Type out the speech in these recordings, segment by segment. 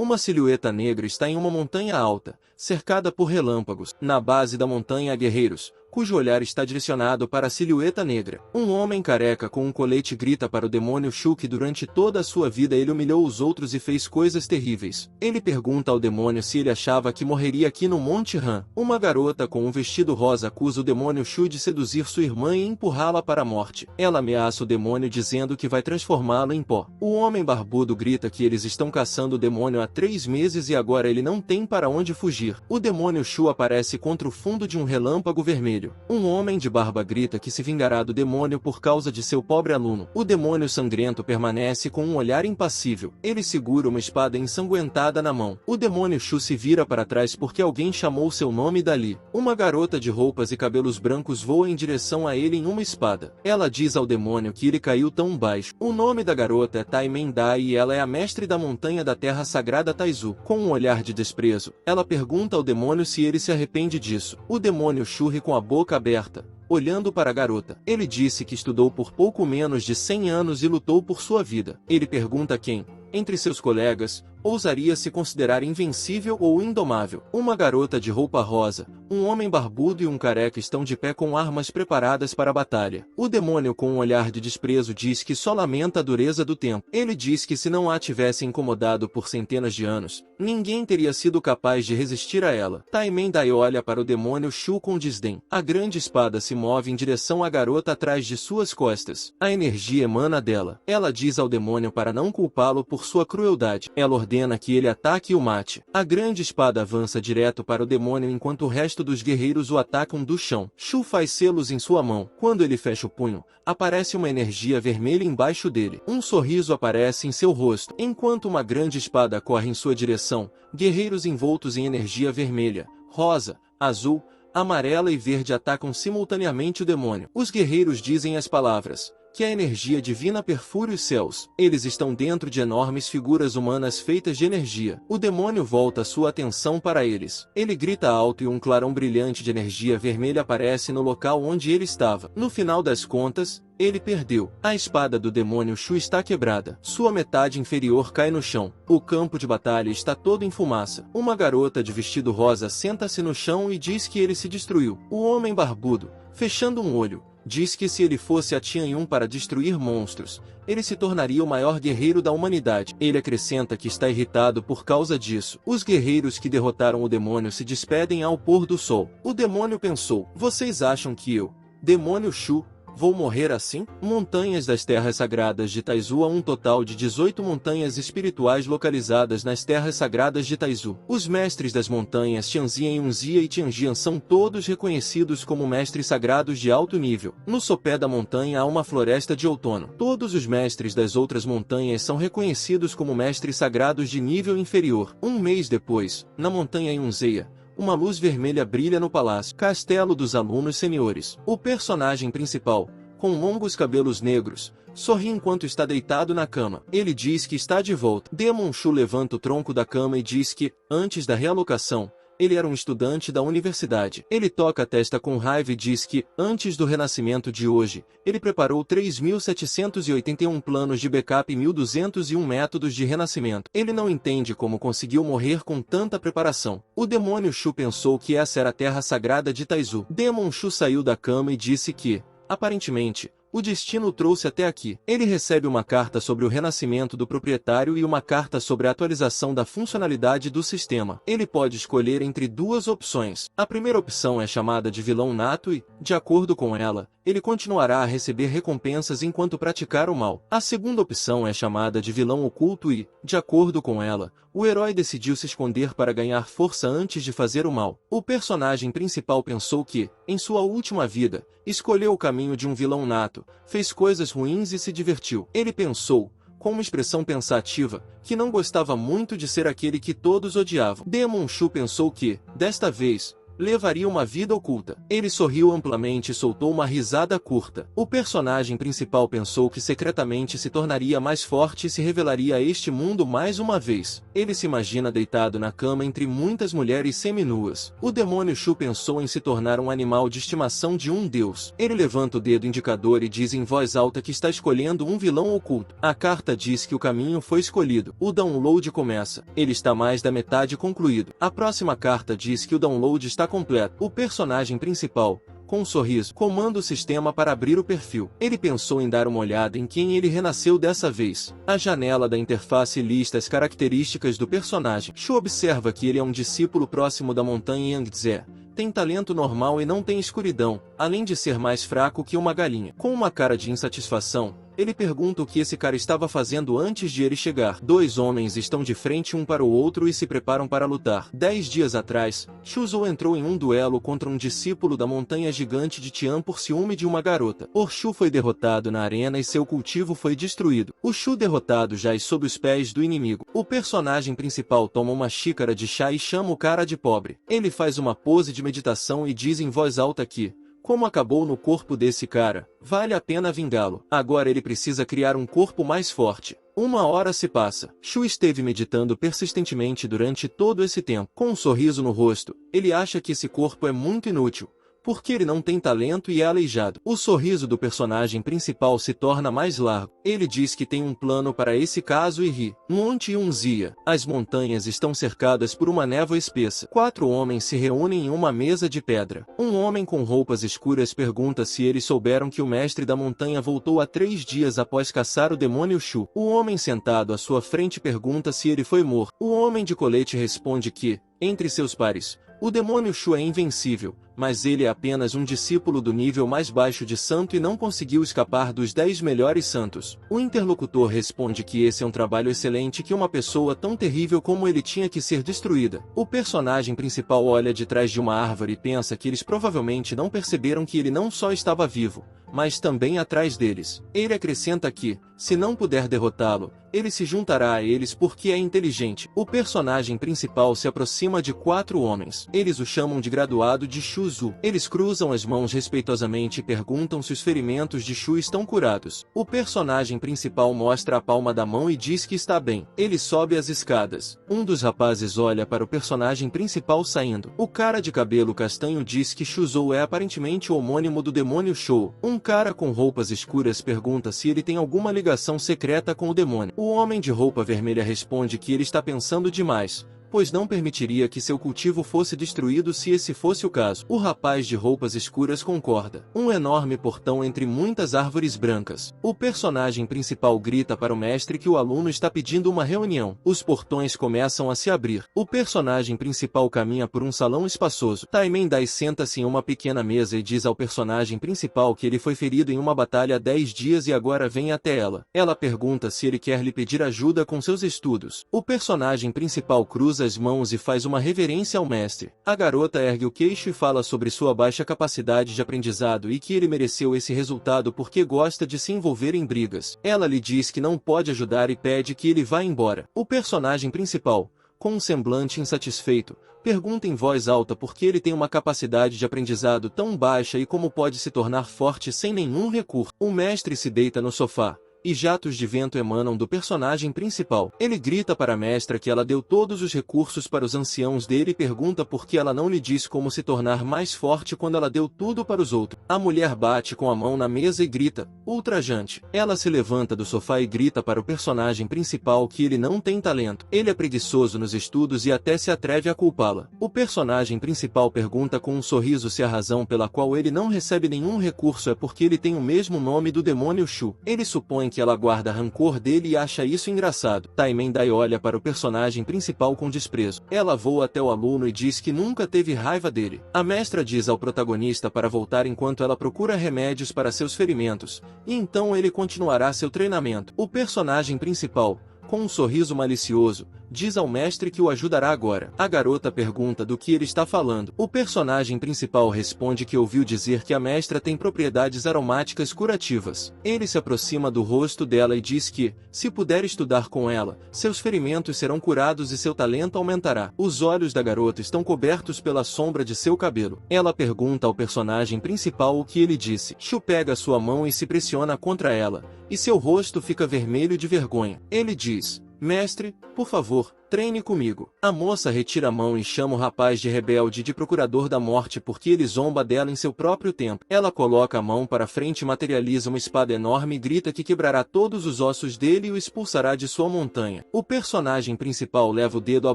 Uma silhueta negra está em uma montanha alta, cercada por relâmpagos. Na base da montanha há guerreiros, cujo olhar está direcionado para a silhueta negra. Um homem careca com um colete grita para o demônio Shu que durante toda a sua vida ele humilhou os outros e fez coisas terríveis. Ele pergunta ao demônio se ele achava que morreria aqui no Monte Han. Uma garota com um vestido rosa acusa o demônio Shu de seduzir sua irmã e empurrá-la para a morte. Ela ameaça o demônio dizendo que vai transformá-lo em pó. O homem barbudo grita que eles estão caçando o demônio há 3 meses e agora ele não tem para onde fugir. O demônio Shu aparece contra o fundo de um relâmpago vermelho. Um homem de barba grita que se vingará do demônio por causa de seu pobre aluno. O demônio sangrento permanece com um olhar impassível. Ele segura uma espada ensanguentada na mão. O demônio Shu se vira para trás porque alguém chamou seu nome dali. Uma garota de roupas e cabelos brancos voa em direção a ele em uma espada. Ela diz ao demônio que ele caiu tão baixo. O nome da garota é Tai Mendai e ela é a mestre da montanha da terra sagrada Taizu. Com um olhar de desprezo, ela pergunta ao demônio se ele se arrepende disso. O demônio Shu ri com a boca aberta, olhando para a garota. Ele disse que estudou por pouco menos de 100 anos e lutou por sua vida. Ele pergunta quem, entre seus colegas, ousaria se considerar invencível ou indomável. Uma garota de roupa rosa, um homem barbudo e um careca estão de pé com armas preparadas para a batalha. O demônio com um olhar de desprezo diz que só lamenta a dureza do tempo. Ele diz que se não a tivesse incomodado por centenas de anos, ninguém teria sido capaz de resistir a ela. Tai Mendai olha para o demônio Shu com desdém. A grande espada se move em direção à garota atrás de suas costas. A energia emana dela. Ela diz ao demônio para não culpá-lo por sua crueldade. Ela ordena que ele ataque e o mate. A grande espada avança direto para o demônio enquanto o resto dos guerreiros o atacam do chão. Shu faz selos em sua mão. Quando ele fecha o punho, aparece uma energia vermelha embaixo dele. Um sorriso aparece em seu rosto. Enquanto uma grande espada corre em sua direção, guerreiros envoltos em energia vermelha, rosa, azul, amarela e verde atacam simultaneamente o demônio. Os guerreiros dizem as palavras: que a energia divina perfure os céus. Eles estão dentro de enormes figuras humanas feitas de energia. O demônio volta sua atenção para eles. Ele grita alto e um clarão brilhante de energia vermelha aparece no local onde ele estava. No final das contas, ele perdeu. A espada do demônio Shu está quebrada. Sua metade inferior cai no chão. O campo de batalha está todo em fumaça. Uma garota de vestido rosa senta-se no chão e diz que ele se destruiu. O homem barbudo, fechando um olho, diz que se ele fosse a Tianyun para destruir monstros, ele se tornaria o maior guerreiro da humanidade. Ele acrescenta que está irritado por causa disso. Os guerreiros que derrotaram o demônio se despedem ao pôr do sol. O demônio pensou: vocês acham que eu, demônio Shu, vou morrer assim? Montanhas das terras sagradas de Taizu. Há um total de 18 montanhas espirituais localizadas nas terras sagradas de Taizu. Os mestres das montanhas Tianzian, Yunzia e Tianjian são todos reconhecidos como mestres sagrados de alto nível. No sopé da montanha há uma floresta de outono. Todos os mestres das outras montanhas são reconhecidos como mestres sagrados de nível inferior. Um mês depois, na montanha Yunzia, uma luz vermelha brilha no palácio, castelo dos alunos seniores. O personagem principal, com longos cabelos negros, sorri enquanto está deitado na cama. Ele diz que está de volta. Demon Shu levanta o tronco da cama e diz que, antes da realocação, ele era um estudante da universidade. Ele toca a testa com raiva e diz que, antes do renascimento de hoje, ele preparou 3.781 planos de backup e 1.201 métodos de renascimento. Ele não entende como conseguiu morrer com tanta preparação. O demônio Shu pensou que essa era a terra sagrada de Taizu. Demon Shu saiu da cama e disse que, aparentemente, o destino o trouxe até aqui. Ele recebe uma carta sobre o renascimento do proprietário e uma carta sobre a atualização da funcionalidade do sistema. Ele pode escolher entre duas opções. A primeira opção é chamada de vilão nato e, de acordo com ela, ele continuará a receber recompensas enquanto praticar o mal. A segunda opção é chamada de vilão oculto e, de acordo com ela, o herói decidiu se esconder para ganhar força antes de fazer o mal. O personagem principal pensou que, em sua última vida, escolheu o caminho de um vilão nato, fez coisas ruins e se divertiu. Ele pensou, com uma expressão pensativa, que não gostava muito de ser aquele que todos odiavam. Demon Shu pensou que, desta vez, levaria uma vida oculta. Ele sorriu amplamente e soltou uma risada curta. O personagem principal pensou que secretamente se tornaria mais forte e se revelaria a este mundo mais uma vez. Ele se imagina deitado na cama entre muitas mulheres seminuas. O demônio Shu pensou em se tornar um animal de estimação de um deus. Ele levanta o dedo indicador e diz em voz alta que está escolhendo um vilão oculto. A carta diz que o caminho foi escolhido. O download começa. Ele está mais da metade concluído. A próxima carta diz que o download está completo. O personagem principal, com um sorriso, comanda o sistema para abrir o perfil. Ele pensou em dar uma olhada em quem ele renasceu dessa vez. A janela da interface lista as características do personagem. Shu observa que ele é um discípulo próximo da montanha Yangtze. Tem talento normal e não tem escuridão, além de ser mais fraco que uma galinha. Com uma cara de insatisfação, ele pergunta o que esse cara estava fazendo antes de ele chegar. Dois homens estão de frente um para o outro e se preparam para lutar. 10 dias atrás, Shuzo entrou em um duelo contra um discípulo da montanha gigante de Tian por ciúme de uma garota. Shu foi derrotado na arena e seu cultivo foi destruído. O Shu derrotado jaz sob os pés do inimigo. O personagem principal toma uma xícara de chá e chama o cara de pobre. Ele faz uma pose de meditação e diz em voz alta que, como acabou no corpo desse cara, vale a pena vingá-lo. Agora ele precisa criar um corpo mais forte. 1 hora se passa. Shu esteve meditando persistentemente durante todo esse tempo. Com um sorriso no rosto, ele acha que esse corpo é muito inútil, porque ele não tem talento e é aleijado. O sorriso do personagem principal se torna mais largo. Ele diz que tem um plano para esse caso e ri. Monte Yunzia. As montanhas estão cercadas por uma névoa espessa. 4 homens se reúnem em uma mesa de pedra. Um homem com roupas escuras pergunta se eles souberam que o mestre da montanha voltou há 3 dias após caçar o demônio Shu. O homem sentado à sua frente pergunta se ele foi morto. O homem de colete responde que, entre seus pares, o demônio Shu é invencível, mas ele é apenas um discípulo do nível mais baixo de santo e não conseguiu escapar dos 10 melhores santos. O interlocutor responde que esse é um trabalho excelente, que uma pessoa tão terrível como ele tinha que ser destruída. O personagem principal olha de trás de uma árvore e pensa que eles provavelmente não perceberam que ele não só estava vivo, mas também atrás deles. Ele acrescenta que, se não puder derrotá-lo, ele se juntará a eles porque é inteligente. O personagem principal se aproxima de 4 homens. Eles o chamam de graduado de Shuzu. Eles cruzam as mãos respeitosamente e perguntam se os ferimentos de Shu estão curados. O personagem principal mostra a palma da mão e diz que está bem. Ele sobe as escadas. Um dos rapazes olha para o personagem principal saindo. O cara de cabelo castanho diz que Shuzo é aparentemente o homônimo do demônio Shu. Um cara com roupas escuras pergunta se ele tem alguma ligação secreta com o demônio. O homem de roupa vermelha responde que ele está pensando demais, pois não permitiria que seu cultivo fosse destruído se esse fosse o caso. O rapaz de roupas escuras concorda. Um enorme portão entre muitas árvores brancas. O personagem principal grita para o mestre que o aluno está pedindo uma reunião. Os portões começam a se abrir. O personagem principal caminha por um salão espaçoso. Taimendai senta-se em uma pequena mesa e diz ao personagem principal que ele foi ferido em uma batalha há 10 dias e agora vem até ela. Ela pergunta se ele quer lhe pedir ajuda com seus estudos. O personagem principal cruza as mãos e faz uma reverência ao mestre. A garota ergue o queixo e fala sobre sua baixa capacidade de aprendizado e que ele mereceu esse resultado porque gosta de se envolver em brigas. Ela lhe diz que não pode ajudar e pede que ele vá embora. O personagem principal, com um semblante insatisfeito, pergunta em voz alta por que ele tem uma capacidade de aprendizado tão baixa e como pode se tornar forte sem nenhum recurso. O mestre se deita no sofá, e jatos de vento emanam do personagem principal. Ele grita para a mestra que ela deu todos os recursos para os anciãos dele e pergunta por que ela não lhe diz como se tornar mais forte quando ela deu tudo para os outros. A mulher bate com a mão na mesa e grita, ultrajante. Ela se levanta do sofá e grita para o personagem principal que ele não tem talento. Ele é preguiçoso nos estudos e até se atreve a culpá-la. O personagem principal pergunta com um sorriso se a razão pela qual ele não recebe nenhum recurso é porque ele tem o mesmo nome do demônio Shu. Ele supõe que ela guarda rancor dele e acha isso engraçado. Taimendai olha para o personagem principal com desprezo. Ela voa até o aluno e diz que nunca teve raiva dele. A mestra diz ao protagonista para voltar enquanto ela procura remédios para seus ferimentos, e então ele continuará seu treinamento. O personagem principal, com um sorriso malicioso, diz ao mestre que o ajudará agora. A garota pergunta do que ele está falando. O personagem principal responde que ouviu dizer que a mestra tem propriedades aromáticas curativas. Ele se aproxima do rosto dela e diz que, se puder estudar com ela, seus ferimentos serão curados e seu talento aumentará. Os olhos da garota estão cobertos pela sombra de seu cabelo. Ela pergunta ao personagem principal o que ele disse. Shu pega sua mão e se pressiona contra ela, e seu rosto fica vermelho de vergonha. Ele diz: mestre, por favor, treine comigo. A moça retira a mão e chama o rapaz de rebelde de procurador da morte porque ele zomba dela em seu próprio tempo. Ela coloca a mão para frente e materializa uma espada enorme e grita que quebrará todos os ossos dele e o expulsará de sua montanha. O personagem principal leva o dedo à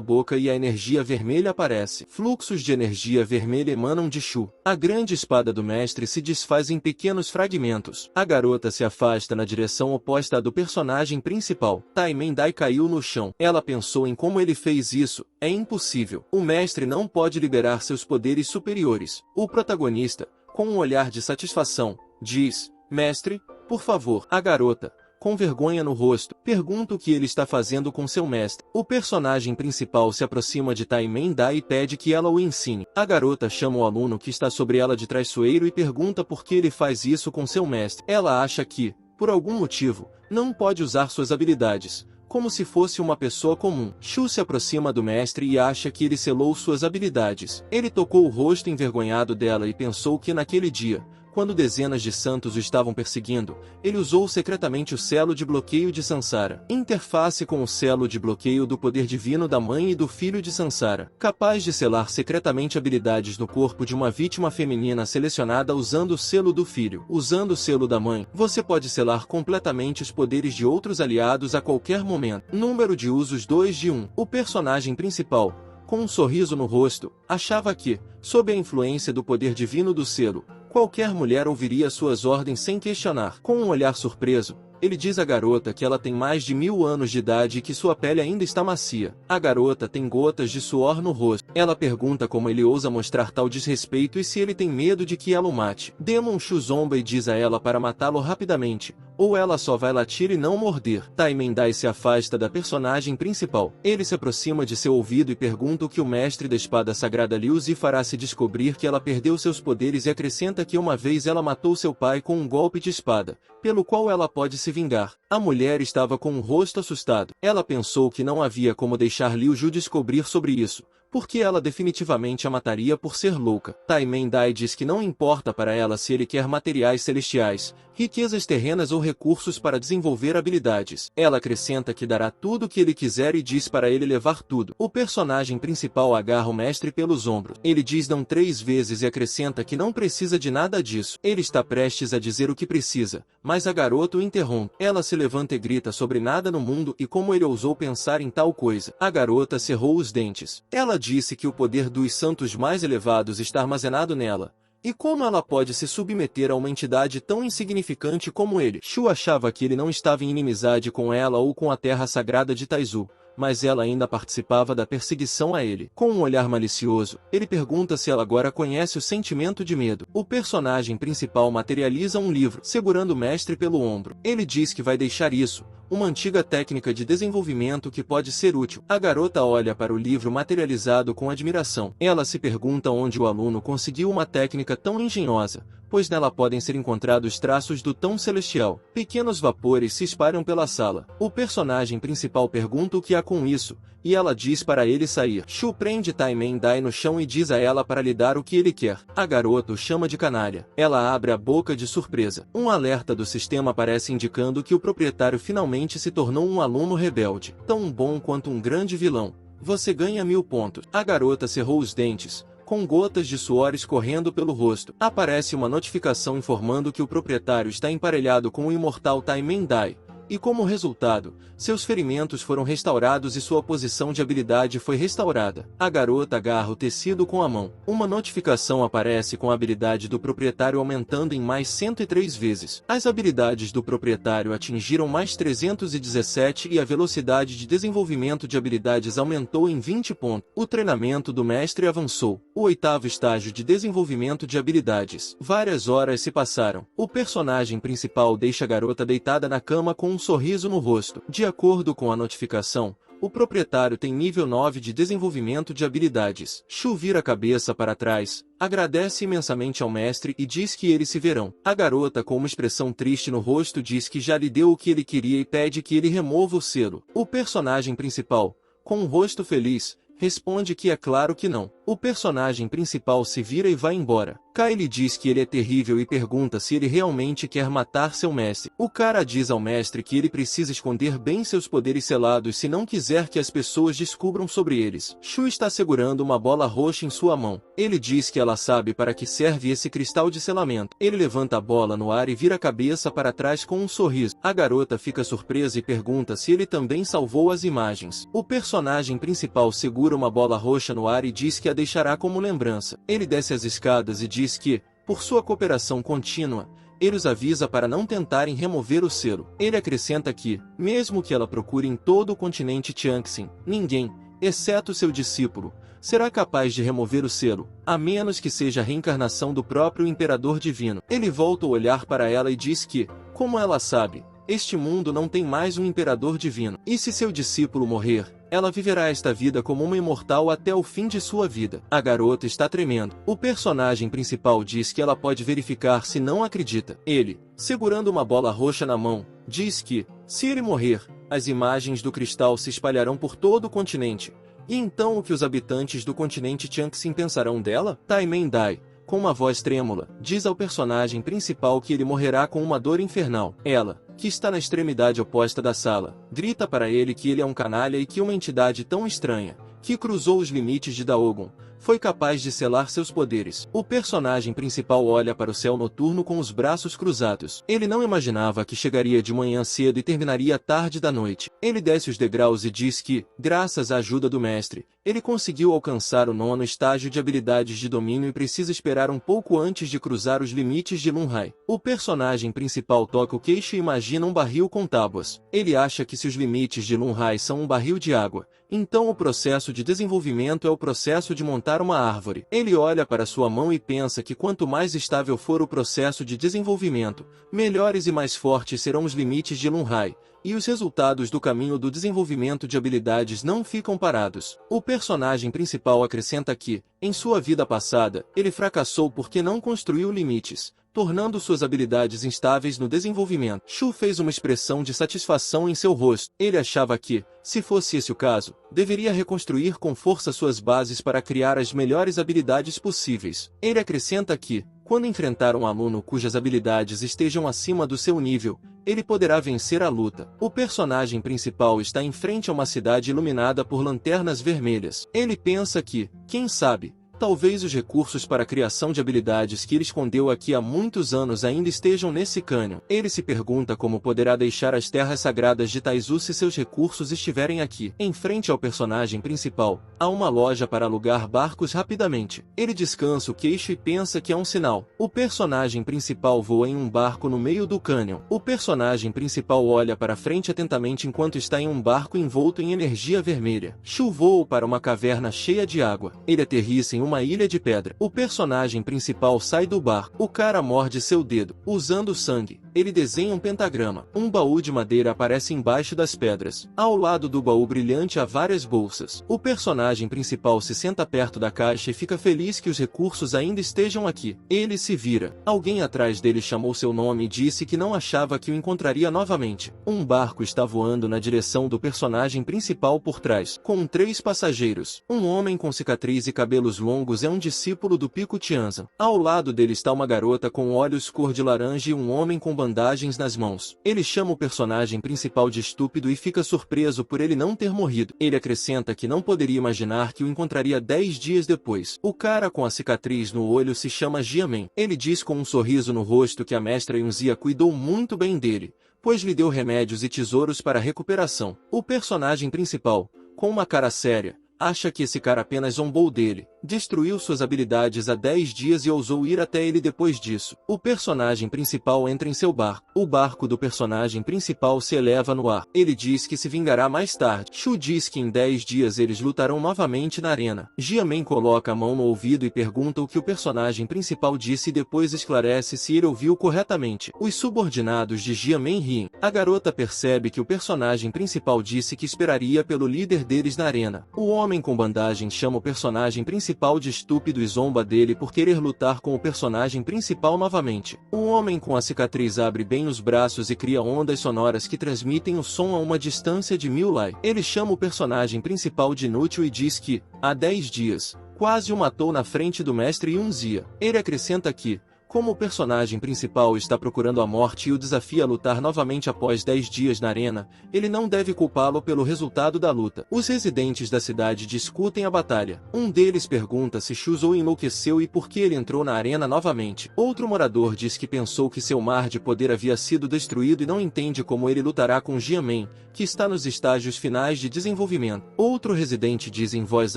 boca e a energia vermelha aparece. Fluxos de energia vermelha emanam de Shu. A grande espada do mestre se desfaz em pequenos fragmentos. A garota se afasta na direção oposta à do personagem principal. Tai Mendai caiu no chão. Ela pensou em como ele fez isso. É impossível. O mestre não pode liberar seus poderes superiores. O protagonista, com um olhar de satisfação, diz: mestre, por favor. A garota, com vergonha no rosto, pergunta o que ele está fazendo com seu mestre. O personagem principal se aproxima de Tai Mendai e pede que ela o ensine. A garota chama o aluno que está sobre ela de traiçoeiro e pergunta por que ele faz isso com seu mestre. Ela acha que, por algum motivo, não pode usar suas habilidades, como se fosse uma pessoa comum. Shu se aproxima do mestre e acha que ele selou suas habilidades. Ele tocou o rosto envergonhado dela e pensou que naquele dia, quando dezenas de santos o estavam perseguindo, ele usou secretamente o selo de bloqueio de Sansara, interface com o selo de bloqueio do poder divino da mãe e do filho de Sansara, capaz de selar secretamente habilidades no corpo de uma vítima feminina selecionada usando o selo do filho. Usando o selo da mãe, você pode selar completamente os poderes de outros aliados a qualquer momento. Número de usos 2 de 1. O personagem principal, com um sorriso no rosto, achava que, sob a influência do poder divino do selo, qualquer mulher ouviria suas ordens sem questionar. Com um olhar surpreso, ele diz à garota que ela tem mais de 1000 anos de idade e que sua pele ainda está macia. A garota tem gotas de suor no rosto. Ela pergunta como ele ousa mostrar tal desrespeito e se ele tem medo de que ela o mate. Demon Shu zomba e diz a ela para matá-lo rapidamente, ou ela só vai latir e não morder. Tai Mendai se afasta da personagem principal. Ele se aproxima de seu ouvido e pergunta o que o mestre da espada sagrada Liu Zi fará se descobrir que ela perdeu seus poderes e acrescenta que uma vez ela matou seu pai com um golpe de espada, pelo qual ela pode se vingar. A mulher estava com um rosto assustado. Ela pensou que não havia como deixar Liu Ju descobrir sobre isso, porque ela definitivamente a mataria por ser louca. Tai Mendai diz que não importa para ela se ele quer materiais celestiais, riquezas terrenas ou recursos para desenvolver habilidades. Ela acrescenta que dará tudo o que ele quiser e diz para ele levar tudo. O personagem principal agarra o mestre pelos ombros. Ele diz não 3 vezes e acrescenta que não precisa de nada disso. Ele está prestes a dizer o que precisa, mas a garota o interrompe. Ela se levanta e grita sobre nada no mundo e como ele ousou pensar em tal coisa. A garota cerrou os dentes. Ela disse que o poder dos santos mais elevados está armazenado nela. E como ela pode se submeter a uma entidade tão insignificante como ele? Shu achava que ele não estava em inimizade com ela ou com a terra sagrada de Taizu, mas ela ainda participava da perseguição a ele. Com um olhar malicioso, ele pergunta se ela agora conhece o sentimento de medo. O personagem principal materializa um livro, segurando o mestre pelo ombro. Ele diz que vai deixar isso, uma antiga técnica de desenvolvimento que pode ser útil. A garota olha para o livro materializado com admiração. Ela se pergunta onde o aluno conseguiu uma técnica tão engenhosa, pois nela podem ser encontrados traços do tão celestial. Pequenos vapores se espalham pela sala. O personagem principal pergunta o que há com isso, e ela diz para ele sair. Shu prende Tai Mendai no chão e diz a ela para lhe dar o que ele quer. A garota o chama de canalha. Ela abre a boca de surpresa. Um alerta do sistema aparece indicando que o proprietário finalmente se tornou um aluno rebelde. Tão bom quanto um grande vilão. Você ganha 1000 pontos. A garota cerrou os dentes, com gotas de suor escorrendo pelo rosto. Aparece uma notificação informando que o proprietário está emparelhado com o imortal Tai Mendai. E como resultado, seus ferimentos foram restaurados e sua posição de habilidade foi restaurada. A garota agarra o tecido com a mão. Uma notificação aparece com a habilidade do proprietário aumentando em mais 103 vezes. As habilidades do proprietário atingiram mais 317 e a velocidade de desenvolvimento de habilidades aumentou em 20 pontos. O treinamento do mestre avançou. O 8º estágio de desenvolvimento de habilidades. Várias horas se passaram. O personagem principal deixa a garota deitada na cama com um sorriso no rosto. De acordo com a notificação, O proprietário tem nível 9 de desenvolvimento de habilidades. Shu vira a cabeça para trás, agradece imensamente ao mestre e diz que eles se verão. A garota, com uma expressão triste no rosto, diz que já lhe deu o que ele queria e pede que ele remova o selo. O personagem principal, com um rosto feliz, responde que é claro que não. O personagem principal se vira e vai embora. Kai lhe diz que ele é terrível e pergunta se ele realmente quer matar seu mestre. O cara diz ao mestre que ele precisa esconder bem seus poderes selados se não quiser que as pessoas descubram sobre eles. Shu está segurando uma bola roxa em sua mão. Ele diz que ela sabe para que serve esse cristal de selamento. Ele levanta a bola no ar e vira a cabeça para trás com um sorriso. A garota fica surpresa e pergunta se ele também salvou as imagens. O personagem principal segura uma bola roxa no ar e diz que a deixará como lembrança. Ele desce as escadas e diz que, por sua cooperação contínua, ele os avisa para não tentarem remover o selo. Ele acrescenta que, mesmo que ela procure em todo o continente Tianxin, ninguém, exceto seu discípulo, será capaz de remover o selo, a menos que seja a reencarnação do próprio Imperador Divino. Ele volta a olhar para ela e diz que, como ela sabe, este mundo não tem mais um Imperador Divino. E se seu discípulo morrer, ela viverá esta vida como uma imortal até o fim de sua vida. A garota está tremendo. O personagem principal diz que ela pode verificar se não acredita. Ele, segurando uma bola roxa na mão, diz que, se ele morrer, as imagens do cristal se espalharão por todo o continente. E então o que os habitantes do continente Tianxin pensarão dela? Tai Mendai, com uma voz trêmula, diz ao personagem principal que ele morrerá com uma dor infernal. Ela, que está na extremidade oposta da sala, grita para ele que ele é um canalha e que uma entidade tão estranha, que cruzou os limites de Daogon, foi capaz de selar seus poderes. O personagem principal olha para o céu noturno com os braços cruzados. Ele não imaginava que chegaria de manhã cedo e terminaria tarde da noite. Ele desce os degraus e diz que, graças à ajuda do mestre, ele conseguiu alcançar o 9º estágio de habilidades de domínio e precisa esperar um pouco antes de cruzar os limites de Lunhai. O personagem principal toca o queixo e imagina um barril com tábuas. Ele acha que se os limites de Lunhai são um barril de água, então o processo de desenvolvimento é o processo de montar uma árvore. Ele olha para sua mão e pensa que quanto mais estável for o processo de desenvolvimento, melhores e mais fortes serão os limites de Lunhai, e os resultados do caminho do desenvolvimento de habilidades não ficam parados. O personagem principal acrescenta que, em sua vida passada, ele fracassou porque não construiu limites, tornando suas habilidades instáveis no desenvolvimento. Shu fez uma expressão de satisfação em seu rosto. Ele achava que, se fosse esse o caso, deveria reconstruir com força suas bases para criar as melhores habilidades possíveis. Ele acrescenta que, quando enfrentar um aluno cujas habilidades estejam acima do seu nível, ele poderá vencer a luta. O personagem principal está em frente a uma cidade iluminada por lanternas vermelhas. Ele pensa que, quem sabe, talvez os recursos para a criação de habilidades que ele escondeu aqui há muitos anos ainda estejam nesse cânion. Ele se pergunta como poderá deixar as terras sagradas de Taizu se seus recursos estiverem aqui. Em frente ao personagem principal, há uma loja para alugar barcos rapidamente. Ele descansa o queixo e pensa que é um sinal. O personagem principal voa em um barco no meio do cânion. O personagem principal olha para frente atentamente enquanto está em um barco envolto em energia vermelha. Shu voa para uma caverna cheia de água. Ele aterrissa em uma ilha de pedra. O personagem principal sai do barco. O cara morde seu dedo. Usando sangue, ele desenha um pentagrama. Um baú de madeira aparece embaixo das pedras. Ao lado do baú brilhante há várias bolsas. O personagem principal se senta perto da caixa e fica feliz que os recursos ainda estejam aqui. Ele se vira. Alguém atrás dele chamou seu nome e disse que não achava que o encontraria novamente. Um barco está voando na direção do personagem principal por trás, com 3 passageiros. Um homem com cicatriz e cabelos longos é um discípulo do Pico Tianzan. Ao lado dele está uma garota com olhos cor de laranja e um homem com bandagens nas mãos. Ele chama o personagem principal de estúpido e fica surpreso por ele não ter morrido. Ele acrescenta que não poderia imaginar que o encontraria 10 dias depois. O cara com a cicatriz no olho se chama Jiamen. Ele diz com um sorriso no rosto que a mestra Yunzia cuidou muito bem dele, pois lhe deu remédios e tesouros para a recuperação. O personagem principal, com uma cara séria, acha que esse cara apenas zombou dele. destruiu suas habilidades há 10 dias e ousou ir até ele depois disso. O personagem principal entra em seu barco. O barco do personagem principal se eleva no ar. Ele diz que se vingará mais tarde. Shu diz que em 10 dias eles lutarão novamente na arena. Jiamen coloca a mão no ouvido e pergunta o que o personagem principal disse e depois esclarece se ele ouviu corretamente. Os subordinados de Jiamen riem. A garota percebe que o personagem principal disse que esperaria pelo líder deles na arena. O homem com bandagem chama o personagem principal de estúpido e zomba dele por querer lutar com o personagem principal novamente. O homem com a cicatriz abre bem os braços e cria ondas sonoras que transmitem o som a uma distância de 1000 lai. Ele chama o personagem principal de inútil e diz que, há 10 dias, quase o matou na frente do mestre Yunzia. Ele acrescenta que, como o personagem principal está procurando a morte e o desafia a lutar novamente após 10 dias na arena, ele não deve culpá-lo pelo resultado da luta. Os residentes da cidade discutem a batalha. Um deles pergunta se Shuzou enlouqueceu e por que ele entrou na arena novamente. Outro morador diz que pensou que seu mar de poder havia sido destruído e não entende como ele lutará com Jiamen, que está nos estágios finais de desenvolvimento. Outro residente diz em voz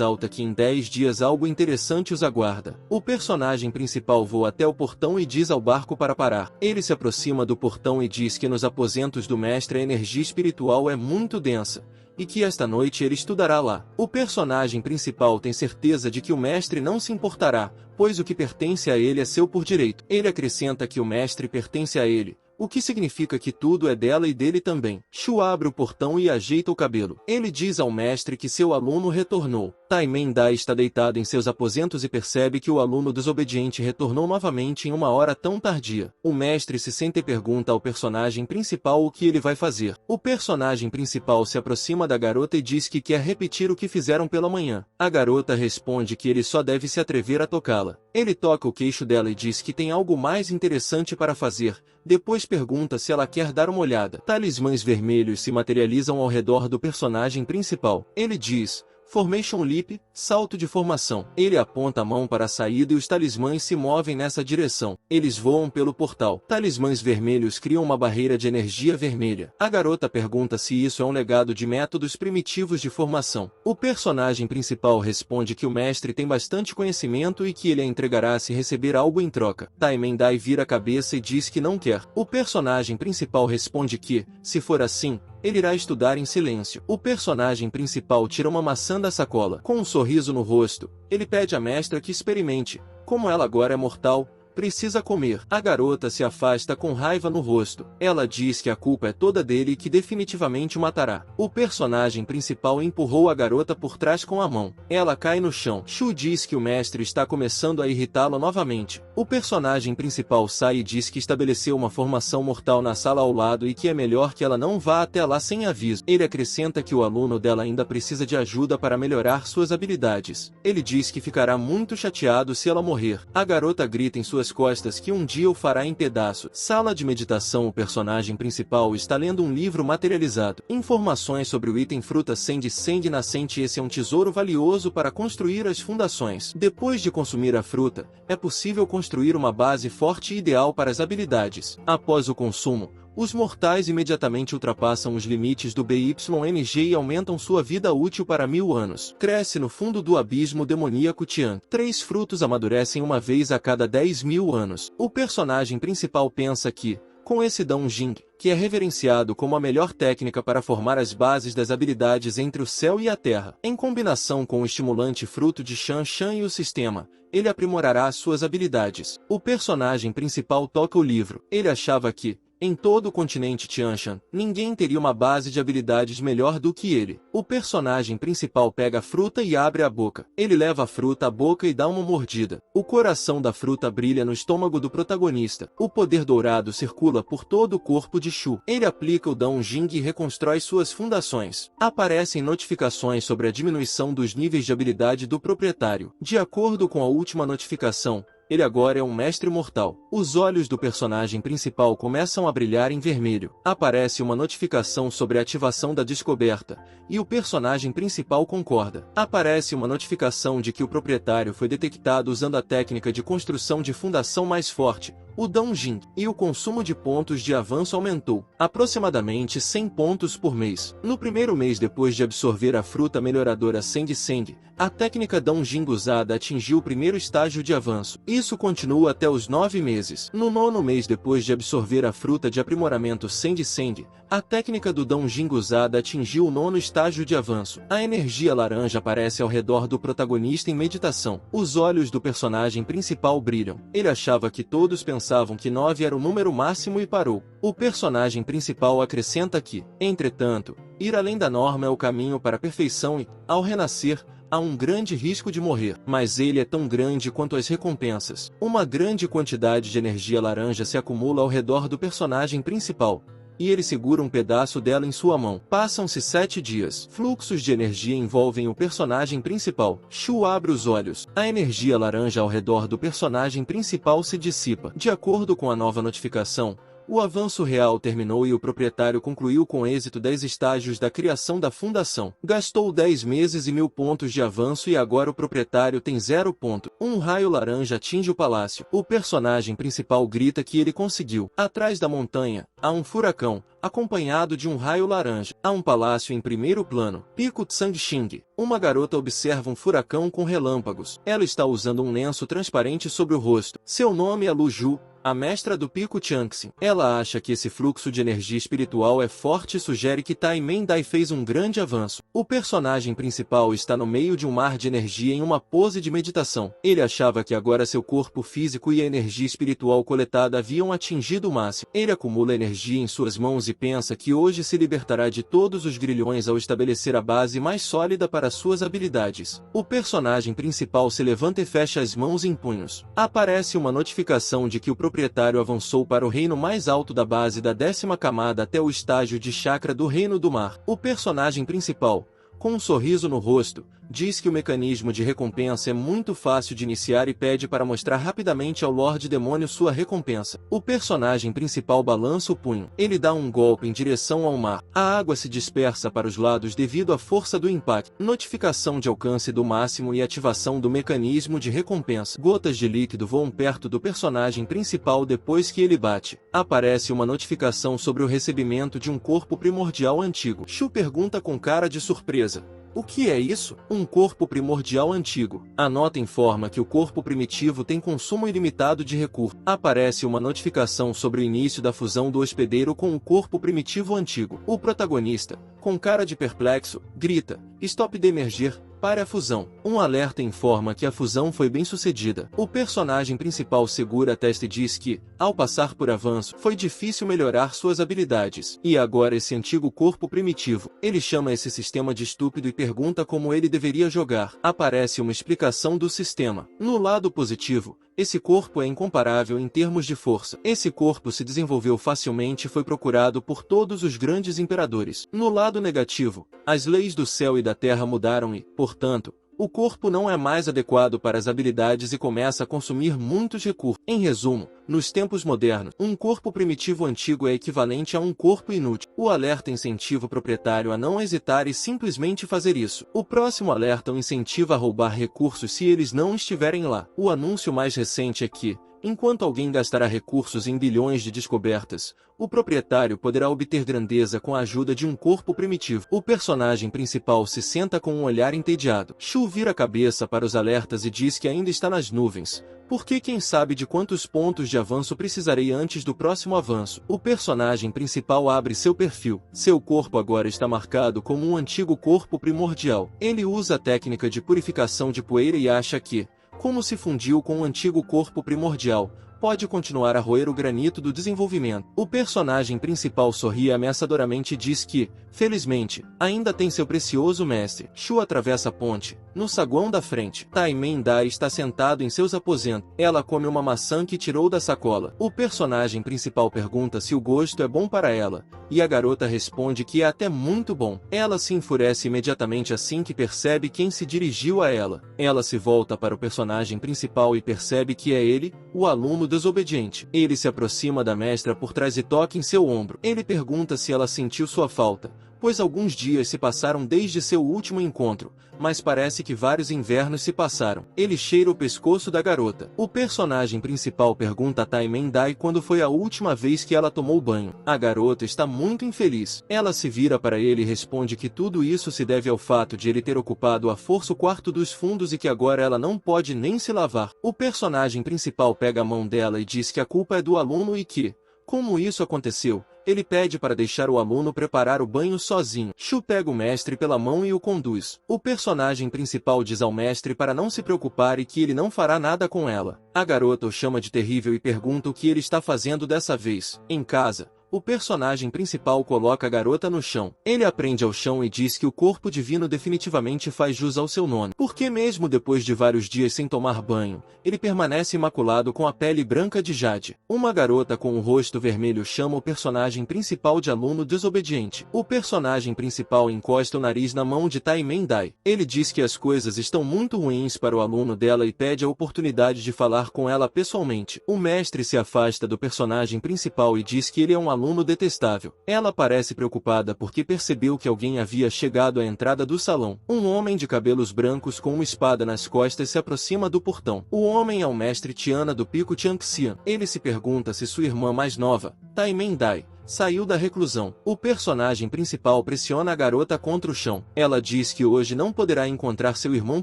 alta que em 10 dias algo interessante os aguarda. O personagem principal voa até o portão e diz ao barco para parar. Ele se aproxima do portão e diz que nos aposentos do mestre a energia espiritual é muito densa, e que esta noite ele estudará lá. O personagem principal tem certeza de que o mestre não se importará, pois o que pertence a ele é seu por direito. Ele acrescenta que o mestre pertence a ele, o que significa que tudo é dela e dele também. Shu abre o portão e ajeita o cabelo. Ele diz ao mestre que seu aluno retornou. Taimen Dai está deitado em seus aposentos e percebe que o aluno desobediente retornou novamente em uma hora tão tardia. O mestre se senta e pergunta ao personagem principal o que ele vai fazer. O personagem principal se aproxima da garota e diz que quer repetir o que fizeram pela manhã. A garota responde que ele só deve se atrever a tocá-la. Ele toca o queixo dela e diz que tem algo mais interessante para fazer. Depois pergunta se ela quer dar uma olhada. Talismãs vermelhos se materializam ao redor do personagem principal. Ele diz: Formation Leap, salto de formação. Ele aponta a mão para a saída e os talismãs se movem nessa direção. Eles voam pelo portal. Talismãs vermelhos criam uma barreira de energia vermelha. A garota pergunta se isso é um legado de métodos primitivos de formação. O personagem principal responde que o mestre tem bastante conhecimento e que ele a entregará se receber algo em troca. Taimen Dai vira a cabeça e diz que não quer. O personagem principal responde que, se for assim, ele irá estudar em silêncio. O personagem principal tira uma maçã da sacola. Com um sorriso no rosto, ele pede à mestra que experimente. Como ela agora é mortal, precisa comer. A garota se afasta com raiva no rosto. Ela diz que a culpa é toda dele e que definitivamente o matará. O personagem principal empurrou a garota por trás com a mão. Ela cai no chão. Shu diz que o mestre está começando a irritá-lo novamente. O personagem principal sai e diz que estabeleceu uma formação mortal na sala ao lado e que é melhor que ela não vá até lá sem aviso. Ele acrescenta que o aluno dela ainda precisa de ajuda para melhorar suas habilidades. Ele diz que ficará muito chateado se ela morrer. A garota grita em suas costas que um dia o fará em pedaços. Sala de meditação. O personagem principal está lendo um livro materializado. Informações sobre o item fruta Send nascente. Esse é um tesouro valioso para construir as fundações. Depois de consumir a fruta, é possível construir uma base forte e ideal para as habilidades. Após o consumo, os mortais imediatamente ultrapassam os limites do BYNG e aumentam sua vida útil para 1000 anos. Cresce no fundo do abismo demoníaco Tian. 3 frutos amadurecem uma vez a cada 10.000 anos. O personagem principal pensa que, com esse Dão Jing, que é reverenciado como a melhor técnica para formar as bases das habilidades entre o céu e a terra, em combinação com o estimulante fruto de Shan Shan e o sistema, ele aprimorará suas habilidades. O personagem principal toca o livro. Ele achava que, em todo o continente Tianshan, ninguém teria uma base de habilidades melhor do que ele. O personagem principal pega a fruta e abre a boca. Ele leva a fruta à boca e dá uma mordida. O coração da fruta brilha no estômago do protagonista. O poder dourado circula por todo o corpo de Shu. Ele aplica o Dão Jing e reconstrói suas fundações. Aparecem notificações sobre a diminuição dos níveis de habilidade do proprietário. De acordo com a última notificação, ele agora é um mestre mortal. Os olhos do personagem principal começam a brilhar em vermelho. Aparece uma notificação sobre a ativação da descoberta, e o personagem principal concorda. Aparece uma notificação de que o proprietário foi detectado usando a técnica de construção de fundação mais forte, o downjing, e o consumo de pontos de avanço aumentou, aproximadamente 100 pontos por mês. No primeiro mês depois de absorver a fruta melhoradora Seng Seng, a técnica downjing usada atingiu o primeiro estágio de avanço. Isso continua até os 9 meses. No nono mês depois de absorver a fruta de aprimoramento Seng Seng, a técnica do downjing usada atingiu o nono estágio de avanço. A energia laranja aparece ao redor do protagonista em meditação. Os olhos do personagem principal brilham. Ele achava que todos pensavam que 9 era o número máximo e parou. O personagem principal acrescenta que, entretanto, ir além da norma é o caminho para a perfeição e, ao renascer, há um grande risco de morrer, mas ele é tão grande quanto as recompensas. Uma grande quantidade de energia laranja se acumula ao redor do personagem principal, e ele segura um pedaço dela em sua mão. Passam-se 7 dias. Fluxos de energia envolvem o personagem principal. Shu abre os olhos. A energia laranja ao redor do personagem principal se dissipa. De acordo com a nova notificação, o avanço real terminou e o proprietário concluiu com êxito 10 estágios da criação da fundação. Gastou 10 meses e 1000 pontos de avanço e agora o proprietário tem 0 ponto. Um raio laranja atinge o palácio. O personagem principal grita que ele conseguiu. Atrás da montanha, há um furacão, acompanhado de um raio laranja. Há um palácio em primeiro plano. Pico Tsangxing. Uma garota observa um furacão com relâmpagos. Ela está usando um lenço transparente sobre o rosto. Seu nome é Lu Ju, a mestra do Pico Changxing. Ela acha que esse fluxo de energia espiritual é forte e sugere que Tai Mendai fez um grande avanço. O personagem principal está no meio de um mar de energia em uma pose de meditação. Ele achava que agora seu corpo físico e a energia espiritual coletada haviam atingido o máximo. Ele acumula energia em suas mãos e pensa que hoje se libertará de todos os grilhões ao estabelecer a base mais sólida para suas habilidades. O personagem principal se levanta e fecha as mãos em punhos. Aparece uma notificação de que o proprietário avançou para o reino mais alto da base da 10ª camada até o estágio de chakra do reino do mar. O personagem principal, com um sorriso no rosto, diz que o mecanismo de recompensa é muito fácil de iniciar e pede para mostrar rapidamente ao Lorde Demônio sua recompensa. O personagem principal balança o punho. Ele dá um golpe em direção ao mar. A água se dispersa para os lados devido à força do impacto. Notificação de alcance do máximo e ativação do mecanismo de recompensa. Gotas de líquido voam perto do personagem principal depois que ele bate. Aparece uma notificação sobre o recebimento de um corpo primordial antigo. Shu pergunta com cara de surpresa: o que é isso? Um corpo primordial antigo. A nota informa que o corpo primitivo tem consumo ilimitado de recursos. Aparece uma notificação sobre o início da fusão do hospedeiro com o corpo primitivo antigo. O protagonista, com cara de perplexo, grita: "Stop de emergir! Pare a fusão." Um alerta informa que a fusão foi bem sucedida. O personagem principal segura a testa e diz que, ao passar por avanço, foi difícil melhorar suas habilidades. E agora esse antigo corpo primitivo. Ele chama esse sistema de estúpido e pergunta como ele deveria jogar. Aparece uma explicação do sistema. No lado positivo, esse corpo é incomparável em termos de força. Esse corpo se desenvolveu facilmente e foi procurado por todos os grandes imperadores. No lado negativo, as leis do céu e da terra mudaram e, portanto, o corpo não é mais adequado para as habilidades e começa a consumir muitos recursos. Em resumo, nos tempos modernos, um corpo primitivo antigo é equivalente a um corpo inútil. O alerta incentiva o proprietário a não hesitar e simplesmente fazer isso. O próximo alerta o incentiva a roubar recursos se eles não estiverem lá. O anúncio mais recente é que, enquanto alguém gastará recursos em bilhões de descobertas, o proprietário poderá obter grandeza com a ajuda de um corpo primitivo. O personagem principal se senta com um olhar entediado. Shu vira a cabeça para os alertas e diz que ainda está nas nuvens, porque quem sabe de quantos pontos de avanço precisarei antes do próximo avanço. O personagem principal abre seu perfil. Seu corpo agora está marcado como um antigo corpo primordial. Ele usa a técnica de purificação de poeira e acha que, como se fundiu com o antigo corpo primordial, pode continuar a roer o granito do desenvolvimento. O personagem principal sorri ameaçadoramente e diz que, felizmente, ainda tem seu precioso mestre. Shu atravessa a ponte. No saguão da frente, Tai Mendai está sentado em seus aposentos. Ela come uma maçã que tirou da sacola. O personagem principal pergunta se o gosto é bom para ela, e a garota responde que é até muito bom. Ela se enfurece imediatamente assim que percebe quem se dirigiu a ela. Ela se volta para o personagem principal e percebe que é ele, o aluno desobediente. Ele se aproxima da mestra por trás e toca em seu ombro. Ele pergunta se ela sentiu sua falta, pois alguns dias se passaram desde seu último encontro, mas parece que vários invernos se passaram. Ele cheira o pescoço da garota. O personagem principal pergunta a Tai Mendai quando foi a última vez que ela tomou banho. A garota está muito infeliz. Ela se vira para ele e responde que tudo isso se deve ao fato de ele ter ocupado à força o quarto dos fundos e que agora ela não pode nem se lavar. O personagem principal pega a mão dela e diz que a culpa é do aluno e que, como isso aconteceu, ele pede para deixar o aluno preparar o banho sozinho. Shu pega o mestre pela mão e o conduz. O personagem principal diz ao mestre para não se preocupar e que ele não fará nada com ela. A garota o chama de terrível e pergunta o que ele está fazendo dessa vez. Em casa, o personagem principal coloca a garota no chão. Ele a prende ao chão e diz que o corpo divino definitivamente faz jus ao seu nome. Porque mesmo depois de vários dias sem tomar banho, ele permanece imaculado com a pele branca de jade. Uma garota com o rosto vermelho chama o personagem principal de aluno desobediente. O personagem principal encosta o nariz na mão de Tai Mendai. Ele diz que as coisas estão muito ruins para o aluno dela e pede a oportunidade de falar com ela pessoalmente. O mestre se afasta do personagem principal e diz que ele é um aluno detestável. Ela parece preocupada porque percebeu que alguém havia chegado à entrada do salão. Um homem de cabelos brancos com uma espada nas costas se aproxima do portão. O homem é o mestre Tiana do Pico Tianxian. Ele se pergunta se sua irmã mais nova, Tai Mendai, saiu da reclusão. O personagem principal pressiona a garota contra o chão. Ela diz que hoje não poderá encontrar seu irmão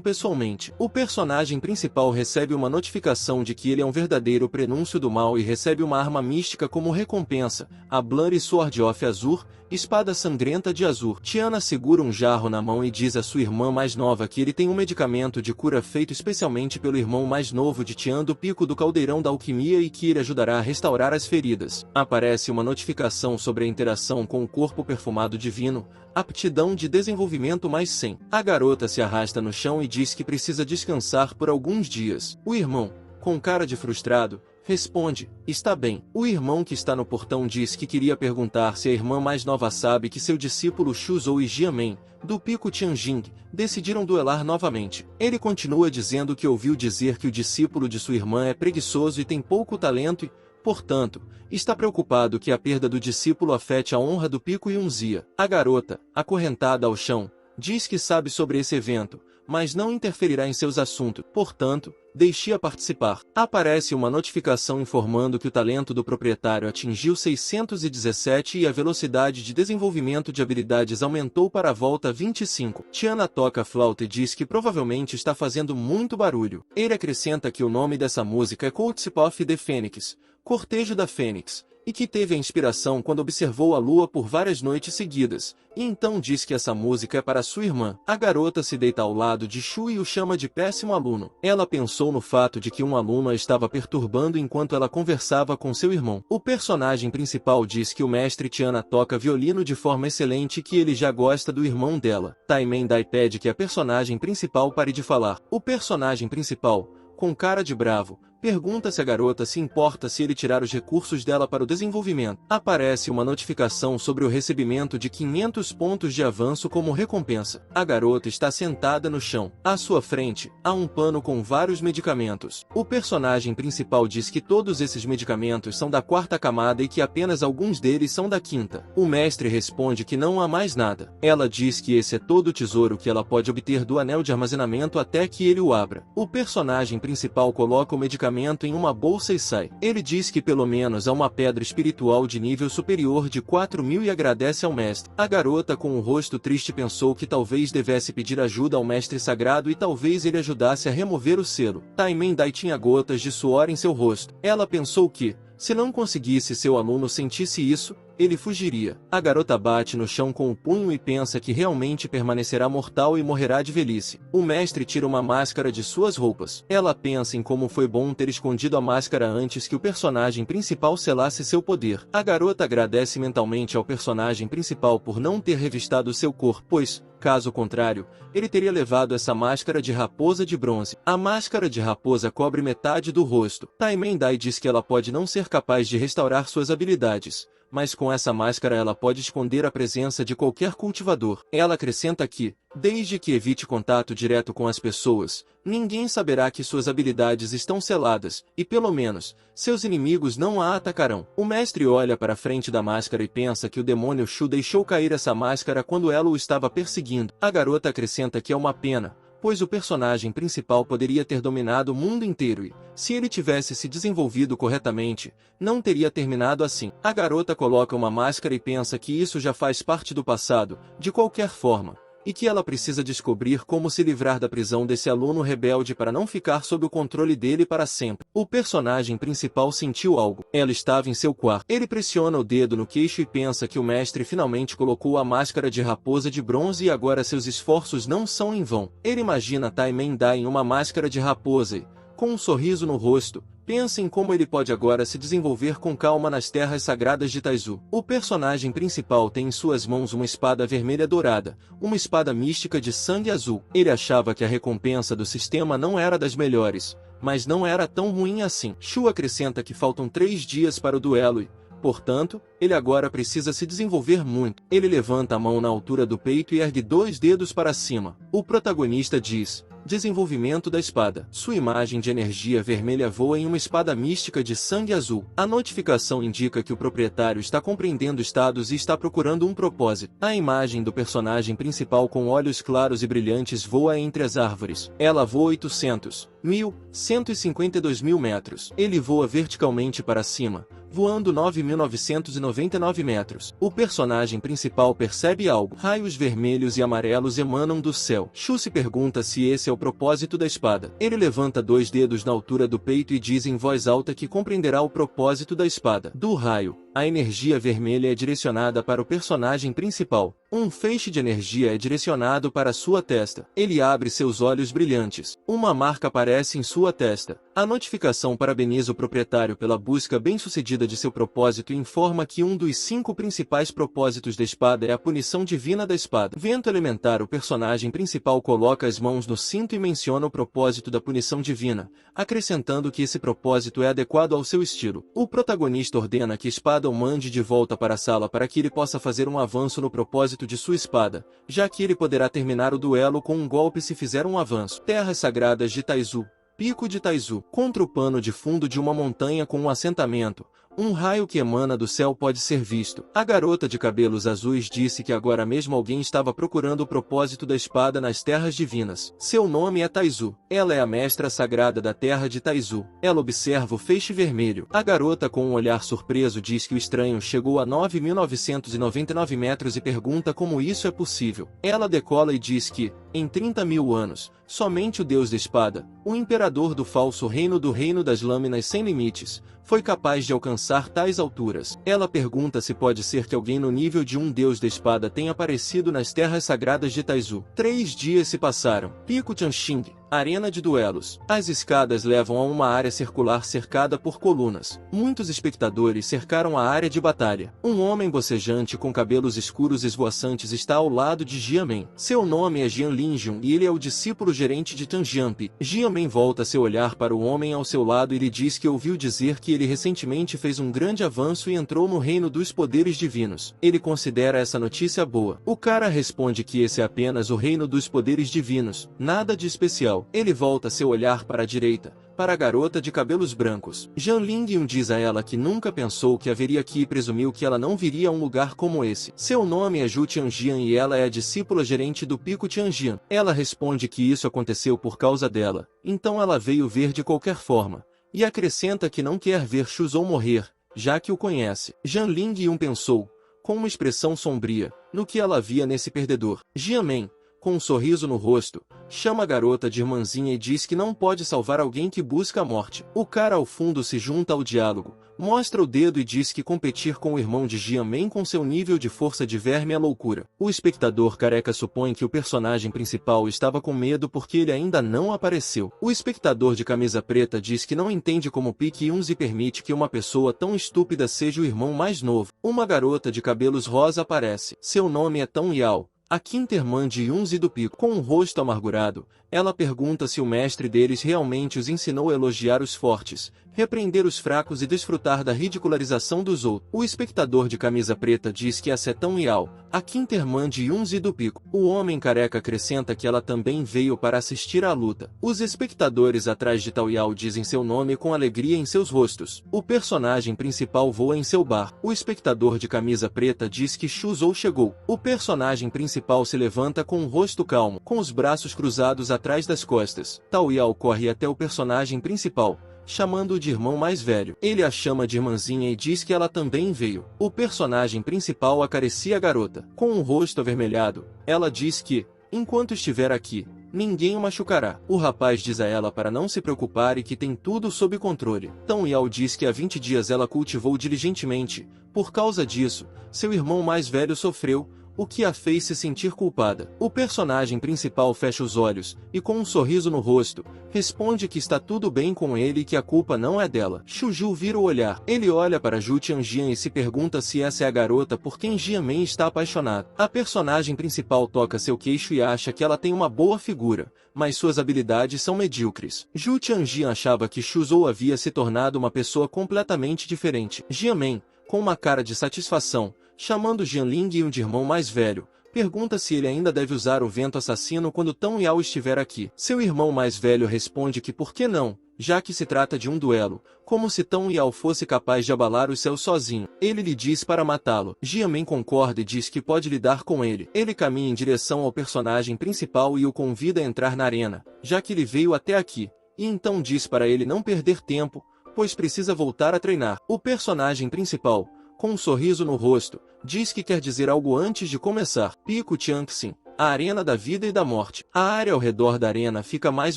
pessoalmente. O personagem principal recebe uma notificação de que ele é um verdadeiro prenúncio do mal e recebe uma arma mística como recompensa, a Bloody Sword of Azur, espada sangrenta de Azur. Tiana segura um jarro na mão e diz à sua irmã mais nova que ele tem um medicamento de cura feito especialmente pelo irmão mais novo de Tian do Pico do Caldeirão da Alquimia e que ele ajudará a restaurar as feridas. Aparece uma notificação sobre a interação com o corpo perfumado divino, aptidão de desenvolvimento mais 100. A garota se arrasta no chão e diz que precisa descansar por alguns dias. O irmão, com cara de frustrado, responde, está bem. O irmão que está no portão diz que queria perguntar se a irmã mais nova sabe que seu discípulo Shuzhou e Jiamen, do Pico Tianjing, decidiram duelar novamente. Ele continua dizendo que ouviu dizer que o discípulo de sua irmã é preguiçoso e tem pouco talento e, portanto, está preocupado que a perda do discípulo afete a honra do Pico Yunzia. A garota, acorrentada ao chão, diz que sabe sobre esse evento, mas não interferirá em seus assuntos, portanto, deixe-a participar. Aparece uma notificação informando que o talento do proprietário atingiu 617 e a velocidade de desenvolvimento de habilidades aumentou para a volta 25. Tiana toca a flauta e diz que provavelmente está fazendo muito barulho. Ele acrescenta que o nome dessa música é Courtship of the Phoenix, Cortejo da Fênix, e que teve a inspiração quando observou a lua por várias noites seguidas, e então diz que essa música é para sua irmã. A garota se deita ao lado de Shu e o chama de péssimo aluno. Ela pensou no fato de que um aluno a estava perturbando enquanto ela conversava com seu irmão. O personagem principal diz que o mestre Tiana toca violino de forma excelente e que ele já gosta do irmão dela. Tai Mendai pede que a personagem principal pare de falar. O personagem principal, com cara de bravo, pergunta se a garota se importa se ele tirar os recursos dela para o desenvolvimento. Aparece uma notificação sobre o recebimento de 500 pontos de avanço como recompensa. A garota está sentada no chão. À sua frente, há um pano com vários medicamentos. O personagem principal diz que todos esses medicamentos são da 4ª camada e que apenas alguns deles são da 5ª. O mestre responde que não há mais nada. Ela diz que esse é todo o tesouro que ela pode obter do anel de armazenamento até que ele o abra. O personagem principal coloca o medicamento em uma bolsa e sai. Ele diz que pelo menos há uma pedra espiritual de nível superior de 4.000 e agradece ao mestre. A garota com o rosto triste pensou que talvez devesse pedir ajuda ao mestre sagrado e talvez ele ajudasse a remover o selo. Tai Mendai tinha gotas de suor em seu rosto. Ela pensou que, se não conseguisse seu aluno sentisse isso, ele fugiria. A garota bate no chão com o punho e pensa que realmente permanecerá mortal e morrerá de velhice. O mestre tira uma máscara de suas roupas. Ela pensa em como foi bom ter escondido a máscara antes que o personagem principal selasse seu poder. A garota agradece mentalmente ao personagem principal por não ter revistado seu corpo, pois, caso contrário, ele teria levado essa máscara de raposa de bronze. A máscara de raposa cobre metade do rosto. Tai Mendai diz que ela pode não ser capaz de restaurar suas habilidades, mas com essa máscara ela pode esconder a presença de qualquer cultivador. Ela acrescenta que, desde que evite contato direto com as pessoas, ninguém saberá que suas habilidades estão seladas, e pelo menos, seus inimigos não a atacarão. O mestre olha para a frente da máscara e pensa que o demônio Shu deixou cair essa máscara quando ela o estava perseguindo. A garota acrescenta que é uma pena, pois o personagem principal poderia ter dominado o mundo inteiro e, se ele tivesse se desenvolvido corretamente, não teria terminado assim. A garota coloca uma máscara e pensa que isso já faz parte do passado, de qualquer forma, e que ela precisa descobrir como se livrar da prisão desse aluno rebelde para não ficar sob o controle dele para sempre. O personagem principal sentiu algo. Ela estava em seu quarto. Ele pressiona o dedo no queixo e pensa que o mestre finalmente colocou a máscara de raposa de bronze e agora seus esforços não são em vão. Ele imagina Tai Mendai em uma máscara de raposa e, com um sorriso no rosto, pensa em como ele pode agora se desenvolver com calma nas terras sagradas de Taizu. O personagem principal tem em suas mãos uma espada vermelha dourada, uma espada mística de sangue azul. Ele achava que a recompensa do sistema não era das melhores, mas não era tão ruim assim. Shu acrescenta que faltam 3 dias para o duelo e, portanto, ele agora precisa se desenvolver muito. Ele levanta a mão na altura do peito e ergue 2 dedos para cima. O protagonista diz: desenvolvimento da espada. Sua imagem de energia vermelha voa em uma espada mística de sangue azul. A notificação indica que o proprietário está compreendendo estados e está procurando um propósito. A imagem do personagem principal com olhos claros e brilhantes voa entre as árvores. Ela voa 800, 1000, 152 mil metros. Ele voa verticalmente para cima, voando 9.999 metros. O personagem principal percebe algo. Raios vermelhos e amarelos emanam do céu. Shu se pergunta se esse é o propósito da espada. Ele levanta 2 dedos na altura do peito e diz em voz alta que compreenderá o propósito da espada. Do raio, a energia vermelha é direcionada para o personagem principal. Um feixe de energia é direcionado para sua testa. Ele abre seus olhos brilhantes. Uma marca aparece em sua testa. A notificação parabeniza o proprietário pela busca bem-sucedida de seu propósito e informa que um dos 5 principais propósitos da espada é a punição divina da espada. Vento elementar. O personagem principal coloca as mãos no cinto e menciona o propósito da punição divina, acrescentando que esse propósito é adequado ao seu estilo. O protagonista ordena que a espada o mande de volta para a sala para que ele possa fazer um avanço no propósito de sua espada, já que ele poderá terminar o duelo com um golpe se fizer um avanço. Terras Sagradas de Taizu. Pico de Taizu. Contra o pano de fundo de uma montanha com um assentamento, um raio que emana do céu pode ser visto. A garota de cabelos azuis disse que agora mesmo alguém estava procurando o propósito da espada nas terras divinas. Seu nome é Taizu. Ela é a mestra sagrada da terra de Taizu. Ela observa o feixe vermelho. A garota com um olhar surpreso diz que o estranho chegou a 9.999 metros e pergunta como isso é possível. Ela decola e diz que, em 30 mil anos, somente o Deus da Espada, o imperador do falso reino do Reino das Lâminas Sem Limites, foi capaz de alcançar tais alturas. Ela pergunta se pode ser que alguém no nível de um Deus da Espada tenha aparecido nas terras sagradas de Taizu. 3 dias se passaram. Pico Tianxing. Arena de duelos. As escadas levam a uma área circular cercada por colunas. Muitos espectadores cercaram a área de batalha. Um homem bocejante com cabelos escuros esvoaçantes está ao lado de Jiamen. Seu nome é Jian Linjun e ele é o discípulo gerente de Tanjiampi. Jiamen volta seu olhar para o homem ao seu lado e lhe diz que ouviu dizer que ele recentemente fez um grande avanço e entrou no reino dos poderes divinos. Ele considera essa notícia boa. O cara responde que esse é apenas o reino dos poderes divinos, nada de especial. Ele volta seu olhar para a direita, para a garota de cabelos brancos. Jian Lingyun diz a ela que nunca pensou que haveria aqui e presumiu que ela não viria a um lugar como esse. Seu nome é Zhu Tianjian e ela é a discípula gerente do Pico Tianjian. Ela responde que isso aconteceu por causa dela, então ela veio ver de qualquer forma, e acrescenta que não quer ver Shuzou morrer, já que o conhece. Jian Lingyun pensou, com uma expressão sombria, no que ela via nesse perdedor. Jiamen, com um sorriso no rosto, chama a garota de irmãzinha e diz que não pode salvar alguém que busca a morte. O cara ao fundo se junta ao diálogo, mostra o dedo e diz que competir com o irmão de Jiamen com seu nível de força de verme é loucura. O espectador careca supõe que o personagem principal estava com medo porque ele ainda não apareceu. O espectador de camisa preta diz que não entende como Pique Yunzi permite que uma pessoa tão estúpida seja o irmão mais novo. Uma garota de cabelos rosa aparece. Seu nome é Tão Yao, a quinta irmã de Yunzi do Pico. Com um rosto amargurado, Ela pergunta se o mestre deles realmente os ensinou a elogiar os fortes, repreender os fracos e desfrutar da ridicularização dos outros. O espectador de camisa preta diz que essa é Tão Yao, a quinta irmã de Yunzi do Pico. O homem careca acrescenta que ela também veio para assistir à luta. Os espectadores atrás de Tão Yao dizem seu nome com alegria em seus rostos. O personagem principal voa em seu bar. O espectador de camisa preta diz que Shu Zhou chegou. O personagem principal se levanta com um rosto calmo, com os braços cruzados atrás das costas. Tão Yao corre até o personagem principal, chamando-o de irmão mais velho. Ele a chama de irmãzinha e diz que ela também veio. O personagem principal acaricia a garota. Com um rosto avermelhado, ela diz que, enquanto estiver aqui, ninguém o machucará. O rapaz diz a ela para não se preocupar e que tem tudo sob controle. Tão Yao diz que há 20 dias ela cultivou diligentemente. Por causa disso, seu irmão mais velho sofreu, o que a fez se sentir culpada. O personagem principal fecha os olhos, e com um sorriso no rosto, responde que está tudo bem com ele e que a culpa não é dela. Shu Zhou vira o olhar. Ele olha para Zhu Tianjian e se pergunta se essa é a garota por quem Jiamen está apaixonado. A personagem principal toca seu queixo e acha que ela tem uma boa figura, mas suas habilidades são medíocres. Zhu Tianjian achava que Shu Zhou havia se tornado uma pessoa completamente diferente. Jiamen, com uma cara de satisfação, chamando Jianling e um de irmão mais velho, pergunta se ele ainda deve usar o vento assassino quando Tão Yao estiver aqui. Seu irmão mais velho responde que por que não, já que se trata de um duelo, como se Tão Yao fosse capaz de abalar os céus sozinho. Ele lhe diz para matá-lo. Jiamen concorda e diz que pode lidar com ele. Ele caminha em direção ao personagem principal e o convida a entrar na arena, já que ele veio até aqui, e então diz para ele não perder tempo, pois precisa voltar a treinar. O personagem principal, com um sorriso no rosto, diz que quer dizer algo antes de começar. Pico Tianxin, a arena da vida e da morte. A área ao redor da arena fica mais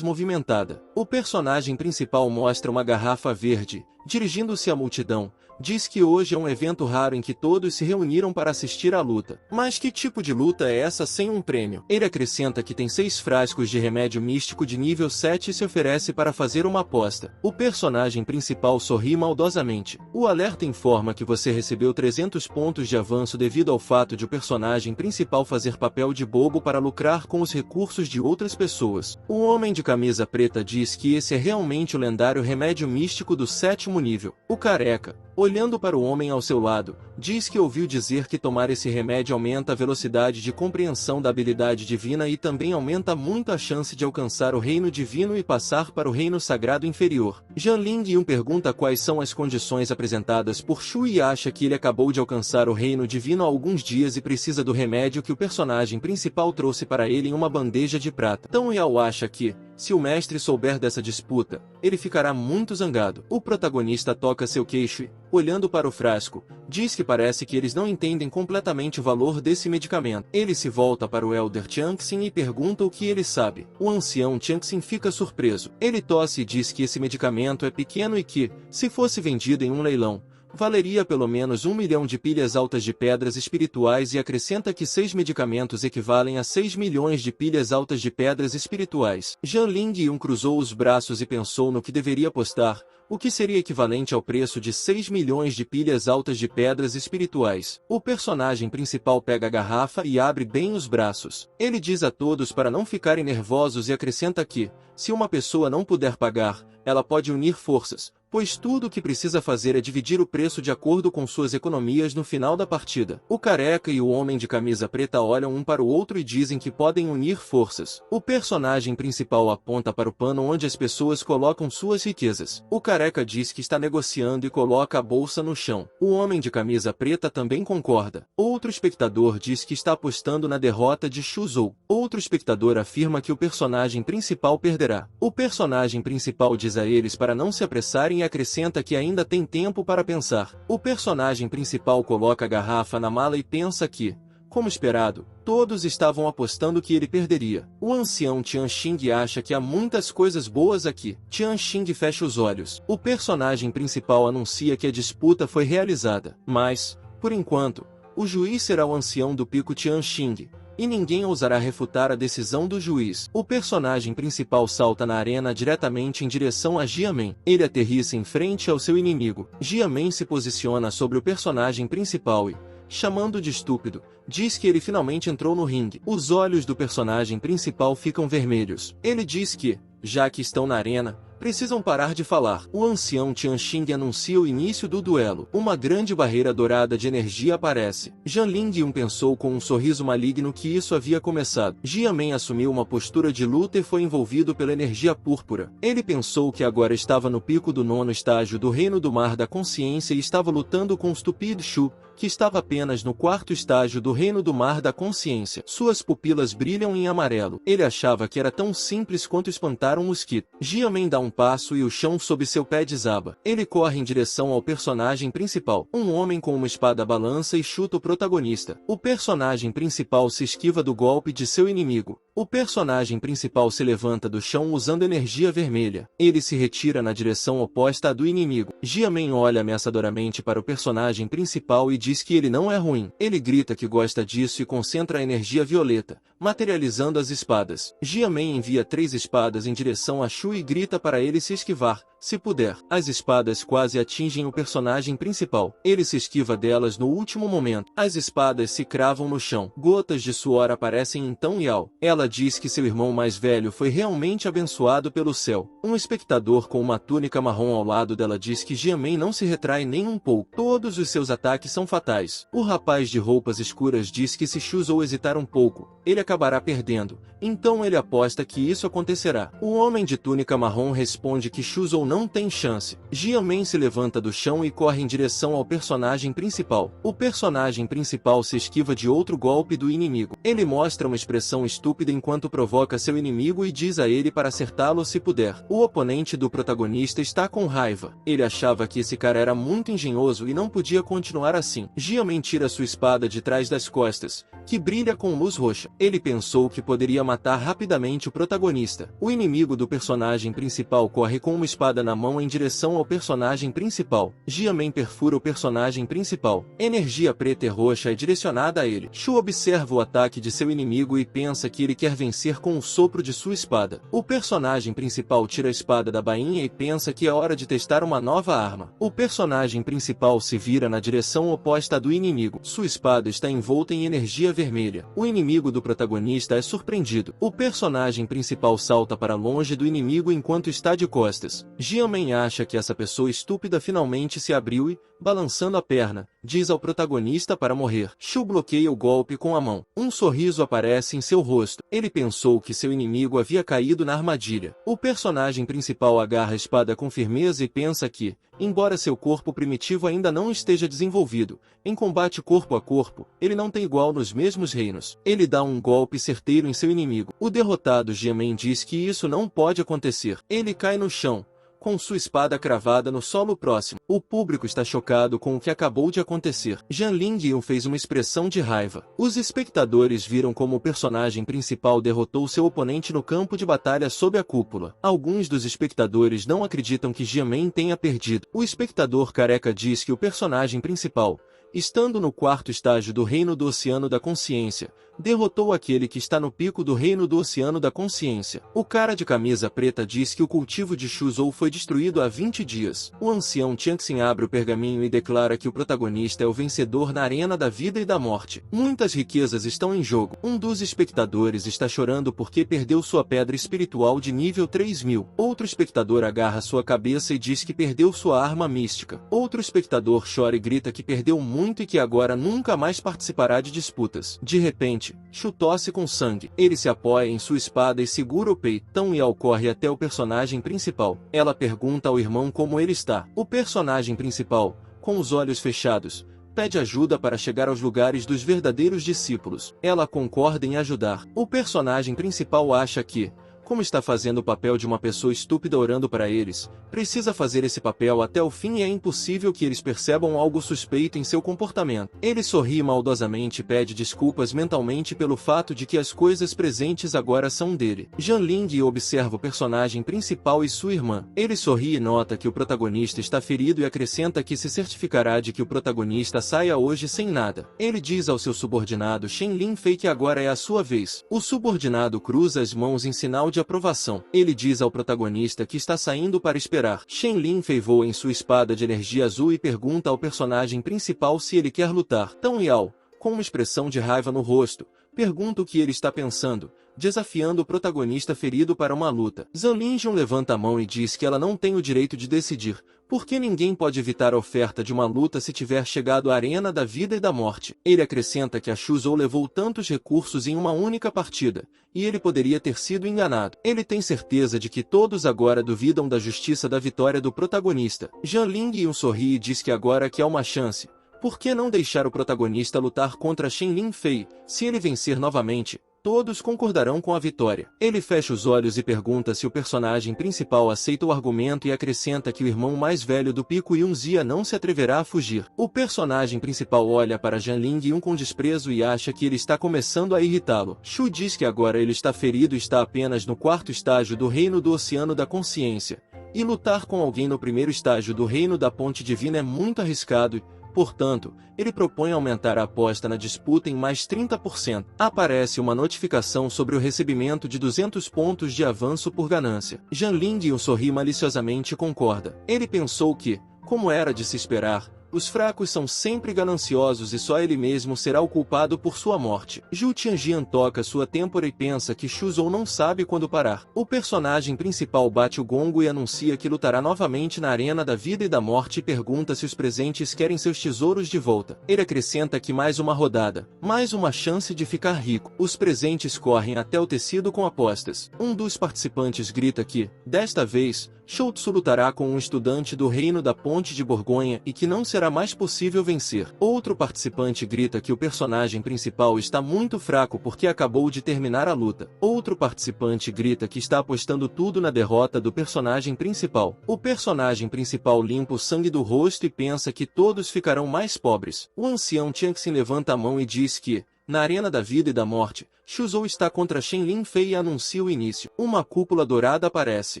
movimentada. O personagem principal mostra uma garrafa verde, dirigindo-se à multidão. Diz que hoje é um evento raro em que todos se reuniram para assistir à luta. Mas que tipo de luta é essa sem um prêmio? Ele acrescenta que tem 6 frascos de remédio místico de nível 7 e se oferece para fazer uma aposta. O personagem principal sorri maldosamente. O alerta informa que você recebeu 300 pontos de avanço devido ao fato de o personagem principal fazer papel de bobo para lucrar com os recursos de outras pessoas. O homem de camisa preta diz que esse é realmente o lendário remédio místico do 7º nível. O careca, olhando para o homem ao seu lado, diz que ouviu dizer que tomar esse remédio aumenta a velocidade de compreensão da habilidade divina e também aumenta muito a chance de alcançar o reino divino e passar para o reino sagrado inferior. Jianling Yun pergunta quais são as condições apresentadas por Shu e acha que ele acabou de alcançar o reino divino há alguns dias e precisa do remédio que o personagem principal trouxe para ele em uma bandeja de prata. Tão Yao acha que, se o mestre souber dessa disputa, ele ficará muito zangado. O protagonista toca seu queixo e, olhando para o frasco, diz que parece que eles não entendem completamente o valor desse medicamento. Ele se volta para o Elder Tianxin e pergunta o que ele sabe. O ancião Tianxin fica surpreso. Ele tosse e diz que esse medicamento é pequeno e que, se fosse vendido em um leilão, valeria pelo menos 1 milhão de pilhas altas de pedras espirituais e acrescenta que 6 medicamentos equivalem a 6 milhões de pilhas altas de pedras espirituais. Jianling Yun cruzou os braços e pensou no que deveria apostar, o que seria equivalente ao preço de 6 milhões de pilhas altas de pedras espirituais. O personagem principal pega a garrafa e abre bem os braços. Ele diz a todos para não ficarem nervosos e acrescenta que, se uma pessoa não puder pagar, ela pode unir forças, pois tudo o que precisa fazer é dividir o preço de acordo com suas economias no final da partida. O careca e o homem de camisa preta olham um para o outro e dizem que podem unir forças. O personagem principal aponta para o pano onde as pessoas colocam suas riquezas. O careca diz que está negociando e coloca a bolsa no chão. O homem de camisa preta também concorda. Outro espectador diz que está apostando na derrota de Shu Zhou. Outro espectador afirma que o personagem principal perderá. O personagem principal diz a eles para não se apressarem e acrescenta que ainda tem tempo para pensar. O personagem principal coloca a garrafa na mala e pensa que, como esperado, todos estavam apostando que ele perderia. O ancião Tianxing acha que há muitas coisas boas aqui. Tianxing fecha os olhos. O personagem principal anuncia que a disputa foi realizada. Mas, por enquanto, o juiz será o ancião do pico Tianxing, e ninguém ousará refutar a decisão do juiz. O personagem principal salta na arena diretamente em direção a Jiamen. Ele aterrissa em frente ao seu inimigo. Jiamen se posiciona sobre o personagem principal e, chamando de estúpido, diz que ele finalmente entrou no ringue. Os olhos do personagem principal ficam vermelhos. Ele diz que, já que estão na arena, precisam parar de falar. O ancião Tianxing anuncia o início do duelo. Uma grande barreira dourada de energia aparece. Zhang Lingyun pensou com um sorriso maligno que isso havia começado. Jiamen assumiu uma postura de luta e foi envolvido pela energia púrpura. Ele pensou que agora estava no pico do 9º estágio do Reino do Mar da Consciência e estava lutando com Stupid Shu, que estava apenas no 4º estágio do Reino do Mar da Consciência. Suas pupilas brilham em amarelo. Ele achava que era tão simples quanto espantar um mosquito. Jiamen dá um passo e o chão sob seu pé desaba. Ele corre em direção ao personagem principal. Um homem com uma espada balança e chuta o protagonista. O personagem principal se esquiva do golpe de seu inimigo. O personagem principal se levanta do chão usando energia vermelha. Ele se retira na direção oposta à do inimigo. Jiamen olha ameaçadoramente para o personagem principal e diz que ele não é ruim. Ele grita que gosta disso e concentra a energia violeta, materializando as espadas. Jiamen envia 3 espadas em direção a Shu e grita para ele se esquivar, se puder. As espadas quase atingem o personagem principal. Ele se esquiva delas no último momento. As espadas se cravam no chão. Gotas de suor aparecem então Yao. Ela diz que seu irmão mais velho foi realmente abençoado pelo céu. Um espectador com uma túnica marrom ao lado dela diz que Jiamen não se retrai nem um pouco. Todos os seus ataques são fatais. O rapaz de roupas escuras diz que se Shu Zou hesitar um pouco, ele acabará perdendo. Então ele aposta que isso acontecerá. O homem de túnica marrom responde que Shu Zou não tem chance. Jiamen se levanta do chão e corre em direção ao personagem principal. O personagem principal se esquiva de outro golpe do inimigo. Ele mostra uma expressão estúpida enquanto provoca seu inimigo e diz a ele para acertá-lo se puder. O oponente do protagonista está com raiva. Ele achava que esse cara era muito engenhoso e não podia continuar assim. Jiamen tira sua espada de trás das costas, que brilha com luz roxa. Ele pensou que poderia matar rapidamente o protagonista. O inimigo do personagem principal corre com uma espada na mão em direção ao personagem principal. Jiamen perfura o personagem principal. Energia preta e roxa é direcionada a ele. Shu observa o ataque de seu inimigo e pensa que ele quer vencer com o sopro de sua espada. O personagem principal tira a espada da bainha e pensa que é hora de testar uma nova arma. O personagem principal se vira na direção oposta à do inimigo. Sua espada está envolta em energia vermelha. O inimigo do protagonista é surpreendido. O personagem principal salta para longe do inimigo enquanto está de costas. Jiamen acha que essa pessoa estúpida finalmente se abriu e, balançando a perna, diz ao protagonista para morrer. Shu bloqueia o golpe com a mão. Um sorriso aparece em seu rosto. Ele pensou que seu inimigo havia caído na armadilha. O personagem principal agarra a espada com firmeza e pensa que, embora seu corpo primitivo ainda não esteja desenvolvido, em combate corpo a corpo, ele não tem igual nos mesmos reinos. Ele dá um golpe certeiro em seu inimigo. O derrotado Jiamen diz que isso não pode acontecer. Ele cai no chão, com sua espada cravada no solo próximo. O público está chocado com o que acabou de acontecer. Zhang Lingyun fez uma expressão de raiva. Os espectadores viram como o personagem principal derrotou seu oponente no campo de batalha sob a cúpula. Alguns dos espectadores não acreditam que Jiamen tenha perdido. O espectador careca diz que o personagem principal, estando no 4º estágio do Reino do Oceano da Consciência, derrotou aquele que está no pico do Reino do Oceano da Consciência. O cara de camisa preta diz que o cultivo de Shu Zou foi destruído há 20 dias. O ancião Tianxin abre o pergaminho e declara que o protagonista é o vencedor na arena da vida e da morte. Muitas riquezas estão em jogo. Um dos espectadores está chorando porque perdeu sua pedra espiritual de nível 3000. Outro espectador agarra sua cabeça e diz que perdeu sua arma mística. Outro espectador chora e grita que perdeu muito e que agora nunca mais participará de disputas. De repente, Shu tosse com sangue. Ele se apoia em sua espada e segura o peito. Tão Yao corre até o personagem principal. Ela pergunta ao irmão como ele está. O personagem principal, com os olhos fechados, pede ajuda para chegar aos lugares dos verdadeiros discípulos. Ela concorda em ajudar. O personagem principal acha que, como está fazendo o papel de uma pessoa estúpida orando para eles, precisa fazer esse papel até o fim e é impossível que eles percebam algo suspeito em seu comportamento. Ele sorri maldosamente e pede desculpas mentalmente pelo fato de que as coisas presentes agora são dele. Zhang Ling observa o personagem principal e sua irmã. Ele sorri e nota que o protagonista está ferido e acrescenta que se certificará de que o protagonista saia hoje sem nada. Ele diz ao seu subordinado Shen Lin Fei que agora é a sua vez. O subordinado cruza as mãos em sinal de aprovação. Ele diz ao protagonista que está saindo para esperar. Shen Linfei voa em sua espada de energia azul e pergunta ao personagem principal se ele quer lutar. Tão Yao, com uma expressão de raiva no rosto, pergunta o que ele está pensando, desafiando o protagonista ferido para uma luta. Zhang Linjun levanta a mão e diz que ela não tem o direito de decidir, porque ninguém pode evitar a oferta de uma luta se tiver chegado à arena da vida e da morte. Ele acrescenta que a Shu Zhou levou tantos recursos em uma única partida, e ele poderia ter sido enganado. Ele tem certeza de que todos agora duvidam da justiça da vitória do protagonista. Zhang Lingyun sorri e diz que agora que há uma chance. Por que não deixar o protagonista lutar contra Shen Linfei? Se ele vencer novamente, todos concordarão com a vitória. Ele fecha os olhos e pergunta se o personagem principal aceita o argumento e acrescenta que o irmão mais velho do Pico Yunzia não se atreverá a fugir. O personagem principal olha para Zhang Lingyun com desprezo e acha que ele está começando a irritá-lo. Shu diz que agora ele está ferido e está apenas no quarto estágio do Reino do Oceano da Consciência, e lutar com alguém no primeiro estágio do Reino da Ponte Divina é muito arriscado. Portanto, ele propõe aumentar a aposta na disputa em mais 30%. Aparece uma notificação sobre o recebimento de 200 pontos de avanço por ganância. Zhang Lingyun sorri maliciosamente e concorda. Ele pensou que, como era de se esperar, os fracos são sempre gananciosos e só ele mesmo será o culpado por sua morte. Zhu Tianjian toca sua têmpora e pensa que Shu Zhou não sabe quando parar. O personagem principal bate o gongo e anuncia que lutará novamente na arena da vida e da morte e pergunta se os presentes querem seus tesouros de volta. Ele acrescenta que mais uma rodada, mais uma chance de ficar rico. Os presentes correm até o tecido com apostas. Um dos participantes grita que, desta vez, Shoutsu lutará com um estudante do Reino da Ponte de Borgonha e que não será mais possível vencer. Outro participante grita que o personagem principal está muito fraco porque acabou de terminar a luta. Outro participante grita que está apostando tudo na derrota do personagem principal. O personagem principal limpa o sangue do rosto e pensa que todos ficarão mais pobres. O ancião Tianxin levanta a mão e diz que, na arena da vida e da morte, Shu Zhou está contra Shen Linfei e anuncia o início. Uma cúpula dourada aparece.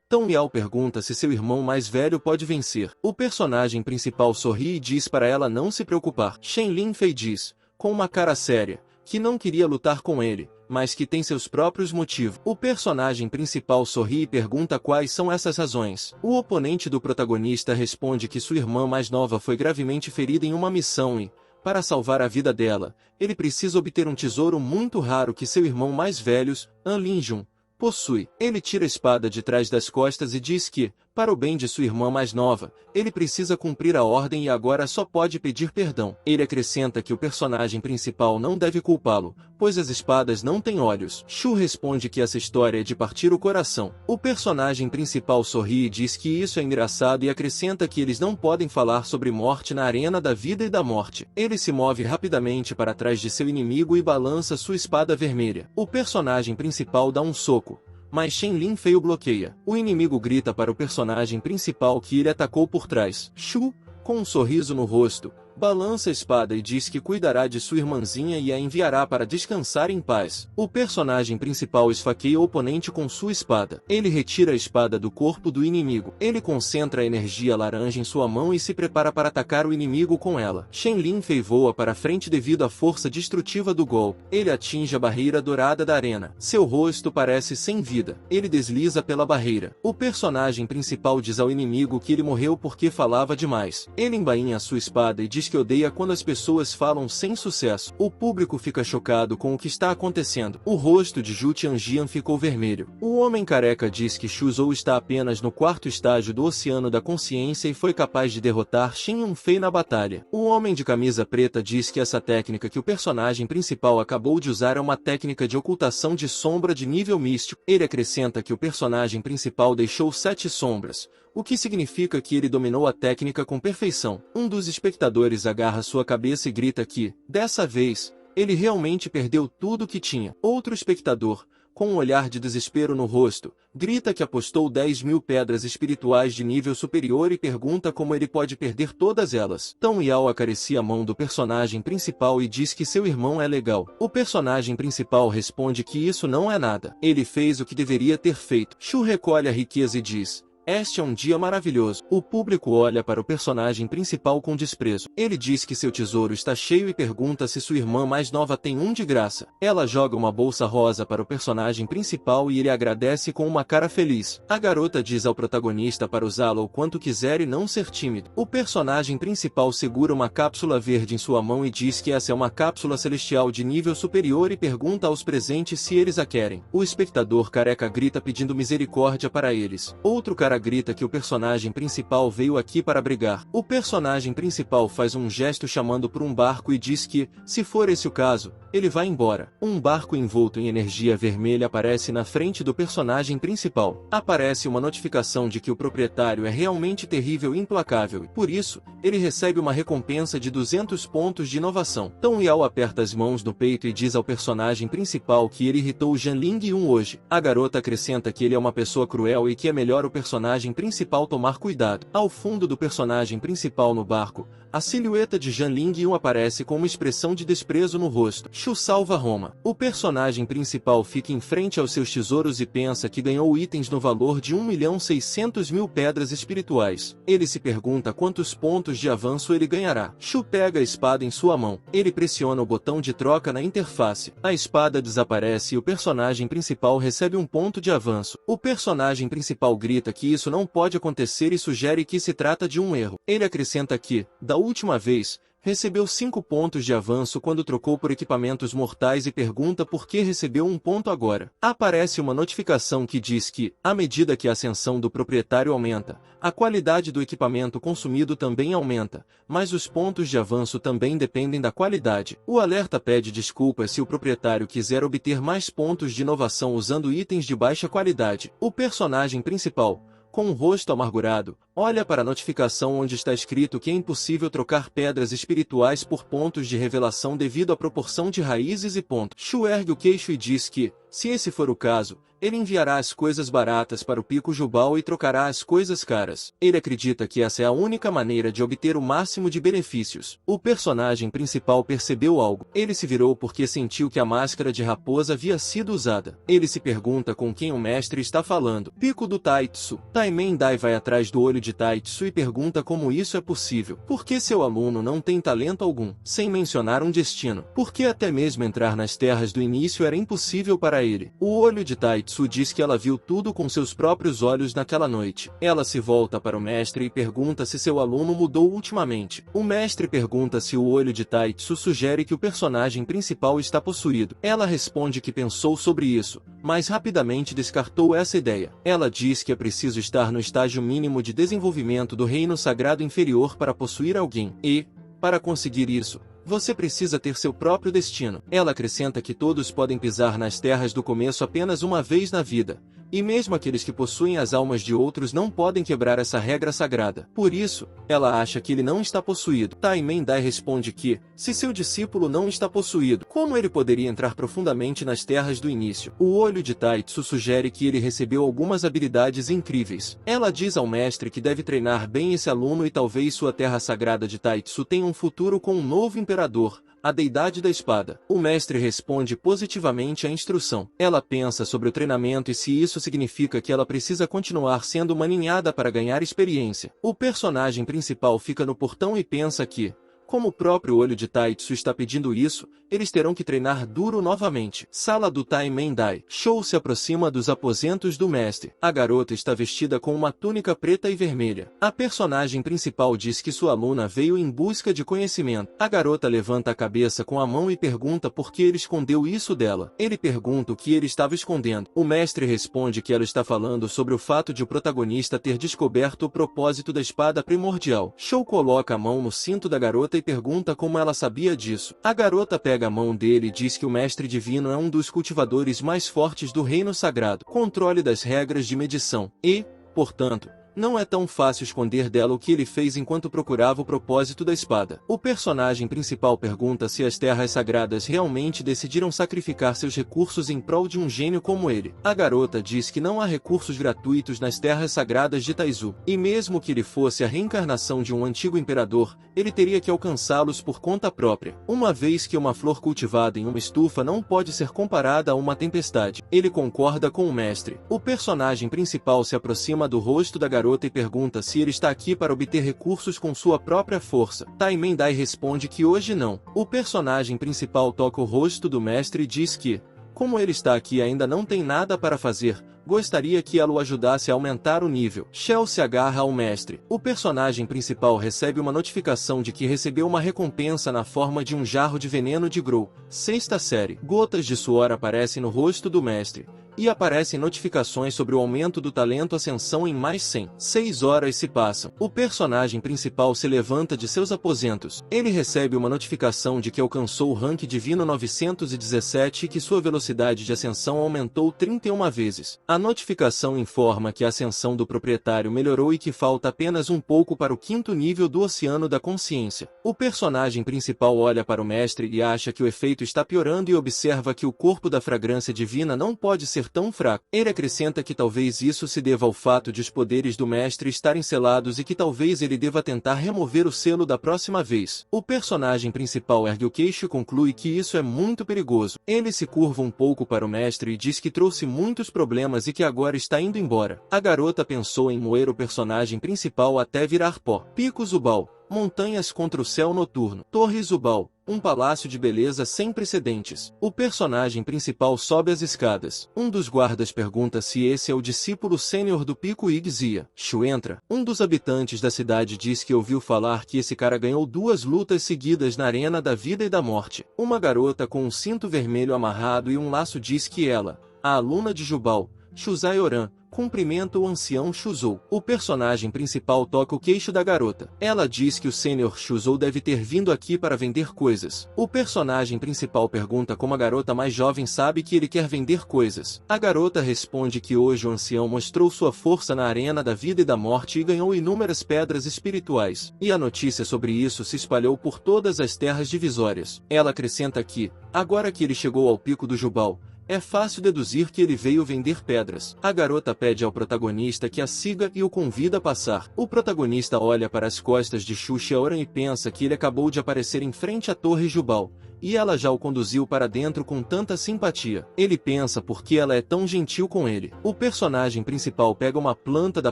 Tão Yao pergunta se seu irmão mais velho pode vencer. O personagem principal sorri e diz para ela não se preocupar. Shen Linfei diz, com uma cara séria, que não queria lutar com ele, mas que tem seus próprios motivos. O personagem principal sorri e pergunta quais são essas razões. O oponente do protagonista responde que sua irmã mais nova foi gravemente ferida em uma missão e, para salvar a vida dela, ele precisa obter um tesouro muito raro que seu irmão mais velho, An Linjun, possui. Ele tira a espada de trás das costas e diz que, para o bem de sua irmã mais nova, ele precisa cumprir a ordem e agora só pode pedir perdão. Ele acrescenta que o personagem principal não deve culpá-lo, pois as espadas não têm olhos. Shu responde que essa história é de partir o coração. O personagem principal sorri e diz que isso é engraçado e acrescenta que eles não podem falar sobre morte na arena da vida e da morte. Ele se move rapidamente para trás de seu inimigo e balança sua espada vermelha. O personagem principal dá um soco, mas Shen Linfei o bloqueia. O inimigo grita para o personagem principal que ele atacou por trás. Shu, com um sorriso no rosto, balança a espada e diz que cuidará de sua irmãzinha e a enviará para descansar em paz. O personagem principal esfaqueia o oponente com sua espada. Ele retira a espada do corpo do inimigo. Ele concentra a energia laranja em sua mão e se prepara para atacar o inimigo com ela. Shen Linfei voa para frente devido à força destrutiva do golpe. Ele atinge a barreira dourada da arena. Seu rosto parece sem vida. Ele desliza pela barreira. O personagem principal diz ao inimigo que ele morreu porque falava demais. Ele embainha sua espada e diz que odeia quando as pessoas falam sem sucesso. O público fica chocado com o que está acontecendo. O rosto de Zhu Tianjian ficou vermelho. O homem careca diz que Shu Zhou está apenas no quarto estágio do Oceano da Consciência e foi capaz de derrotar Shen Yunfei na batalha. O homem de camisa preta diz que essa técnica que o personagem principal acabou de usar é uma técnica de ocultação de sombra de nível místico. Ele acrescenta que o personagem principal deixou 7 sombras, o que significa que ele dominou a técnica com perfeição. Um dos espectadores agarra sua cabeça e grita que, dessa vez, ele realmente perdeu tudo o que tinha. Outro espectador, com um olhar de desespero no rosto, grita que apostou 10.000 pedras espirituais de nível superior e pergunta como ele pode perder todas elas. Tão Yao acaricia a mão do personagem principal e diz que seu irmão é legal. O personagem principal responde que isso não é nada. Ele fez o que deveria ter feito. Shu recolhe a riqueza e diz, Este é um dia maravilhoso. O público olha para o personagem principal com desprezo. Ele diz que seu tesouro está cheio e pergunta se sua irmã mais nova tem um de graça. Ela joga uma bolsa rosa para o personagem principal e ele agradece com uma cara feliz. A garota diz ao protagonista para usá-la o quanto quiser e não ser tímido. O personagem principal segura uma cápsula verde em sua mão e diz que essa é uma cápsula celestial de nível superior e pergunta aos presentes se eles a querem. O espectador careca grita pedindo misericórdia para eles. Outro cara grita que o personagem principal veio aqui para brigar. O personagem principal faz um gesto chamando por um barco e diz que, se for esse o caso, ele vai embora. Um barco envolto em energia vermelha aparece na frente do personagem principal. Aparece uma notificação de que o proprietário é realmente terrível e implacável e, por isso, ele recebe uma recompensa de 200 pontos de inovação. Tong Yao aperta as mãos no peito e diz ao personagem principal que ele irritou Janling Yun hoje. A garota acrescenta que ele é uma pessoa cruel e que é melhor o personagem principal tomar cuidado. Ao fundo do personagem principal no barco, a silhueta de Janling Yun aparece com uma expressão de desprezo no rosto. Shu salva Roma. O personagem principal fica em frente aos seus tesouros e pensa que ganhou itens no valor de 1.600.000 pedras espirituais. Ele se pergunta quantos pontos de avanço ele ganhará. Shu pega a espada em sua mão. Ele pressiona o botão de troca na interface. A espada desaparece e o personagem principal recebe um ponto de avanço. O personagem principal grita que isso não pode acontecer e sugere que se trata de um erro. Ele acrescenta que, da última vez, recebeu 5 pontos de avanço quando trocou por equipamentos mortais e pergunta por que recebeu 1 ponto agora. Aparece uma notificação que diz que, à medida que a ascensão do proprietário aumenta, a qualidade do equipamento consumido também aumenta, mas os pontos de avanço também dependem da qualidade. O alerta pede desculpas se o proprietário quiser obter mais pontos de inovação usando itens de baixa qualidade. O personagem principal, com um rosto amargurado, olha para a notificação onde está escrito que é impossível trocar pedras espirituais por pontos de revelação devido à proporção de raízes e pontos. Shu ergue o queixo e diz que, se esse for o caso, ele enviará as coisas baratas para o Pico Jubal e trocará as coisas caras. Ele acredita que essa é a única maneira de obter o máximo de benefícios. O personagem principal percebeu algo. Ele se virou porque sentiu que a máscara de raposa havia sido usada. Ele se pergunta com quem o mestre está falando. Pico do Taitsu. Taimendai vai atrás do olho de Taitsu e pergunta como isso é possível. Por que seu aluno não tem talento algum? Sem mencionar um destino. Por que até mesmo entrar nas terras do início era impossível para ele? O olho de Taitsu diz que ela viu tudo com seus próprios olhos naquela noite. Ela se volta para o mestre e pergunta se seu aluno mudou ultimamente. O mestre pergunta se o olho de Taitsu sugere que o personagem principal está possuído. Ela responde que pensou sobre isso, mas rapidamente descartou essa ideia. Ela diz que é preciso estar no estágio mínimo de desenvolvimento do reino sagrado inferior para possuir alguém. E, para conseguir isso, você precisa ter seu próprio destino. Ela acrescenta que todos podem pisar nas terras do começo apenas uma vez na vida, e mesmo aqueles que possuem as almas de outros não podem quebrar essa regra sagrada. Por isso, ela acha que ele não está possuído. Taimendai responde que, se seu discípulo não está possuído, como ele poderia entrar profundamente nas terras do início? O olho de Taitsu sugere que ele recebeu algumas habilidades incríveis. Ela diz ao mestre que deve treinar bem esse aluno e talvez sua terra sagrada de Taitsu tenha um futuro com um novo imperador, a deidade da espada. O mestre responde positivamente à instrução. Ela pensa sobre o treinamento e se isso significa que ela precisa continuar sendo uma ninhada para ganhar experiência. O personagem principal fica no portão e pensa que, como o próprio olho de Taitsu está pedindo isso, eles terão que treinar duro novamente. Sala do Taimendai. Shou se aproxima dos aposentos do mestre. A garota está vestida com uma túnica preta e vermelha. A personagem principal diz que sua aluna veio em busca de conhecimento. A garota levanta a cabeça com a mão e pergunta por que ele escondeu isso dela. Ele pergunta o que ele estava escondendo. O mestre responde que ela está falando sobre o fato de o protagonista ter descoberto o propósito da espada primordial. Shou coloca a mão no cinto da garota e pergunta como ela sabia disso. A garota pega a mão dele e diz que o mestre divino é um dos cultivadores mais fortes do reino sagrado. Controle das regras de medição. E, portanto, não é tão fácil esconder dela o que ele fez enquanto procurava o propósito da espada. O personagem principal pergunta se as terras sagradas realmente decidiram sacrificar seus recursos em prol de um gênio como ele. A garota diz que não há recursos gratuitos nas terras sagradas de Taizu. E mesmo que ele fosse a reencarnação de um antigo imperador, ele teria que alcançá-los por conta própria. Uma vez que uma flor cultivada em uma estufa não pode ser comparada a uma tempestade. Ele concorda com o mestre. O personagem principal se aproxima do rosto da garota garota e pergunta se ele está aqui para obter recursos com sua própria força. Taimendai responde que hoje não. O personagem principal toca o rosto do mestre e diz que, como ele está aqui e ainda não tem nada para fazer, gostaria que ela o ajudasse a aumentar o nível. Shell se agarra ao mestre. O personagem principal recebe uma notificação de que recebeu uma recompensa na forma de um jarro de veneno de Grow. Sexta série. Gotas de suor aparecem no rosto do mestre. E aparecem notificações sobre o aumento do talento Ascensão em mais 100. 6 horas se passam. O personagem principal se levanta de seus aposentos. Ele recebe uma notificação de que alcançou o rank divino 917 e que sua velocidade de ascensão aumentou 31 vezes. A notificação informa que a ascensão do proprietário melhorou e que falta apenas um pouco para o 5º nível do Oceano da Consciência. O personagem principal olha para o mestre e acha que o efeito está piorando e observa que o corpo da fragrância divina não pode ser tão fraco. Ele acrescenta que talvez isso se deva ao fato de os poderes do mestre estarem selados e que talvez ele deva tentar remover o selo da próxima vez. O personagem principal ergue o queixo e conclui que isso é muito perigoso. Ele se curva um pouco para o mestre e diz que trouxe muitos problemas e que agora está indo embora. A garota pensou em moer o personagem principal até virar pó. Pico Zubal. Montanhas contra o céu noturno. Torre Zubal. Um palácio de beleza sem precedentes. O personagem principal sobe as escadas. Um dos guardas pergunta se esse é o discípulo sênior do Pico Ixia. Shu entra. Um dos habitantes da cidade diz que ouviu falar que esse cara ganhou 2 lutas seguidas na arena da vida e da morte. Uma garota com um cinto vermelho amarrado e um laço diz que ela, a aluna de Jubal, Shuzai Oran, cumprimenta o ancião Shuzou. O personagem principal toca o queixo da garota. Ela diz que o sênior Shuzou deve ter vindo aqui para vender coisas. O personagem principal pergunta como a garota mais jovem sabe que ele quer vender coisas. A garota responde que hoje o ancião mostrou sua força na arena da vida e da morte e ganhou inúmeras pedras espirituais. E a notícia sobre isso se espalhou por todas as terras divisórias. Ela acrescenta que, agora que ele chegou ao pico do Jubal, é fácil deduzir que ele veio vender pedras. A garota pede ao protagonista que a siga e o convida a passar. O protagonista olha para as costas de Shu Xiaoran e pensa que ele acabou de aparecer em frente à Torre Jubal, e ela já o conduziu para dentro com tanta simpatia. Ele pensa por que ela é tão gentil com ele. O personagem principal pega uma planta da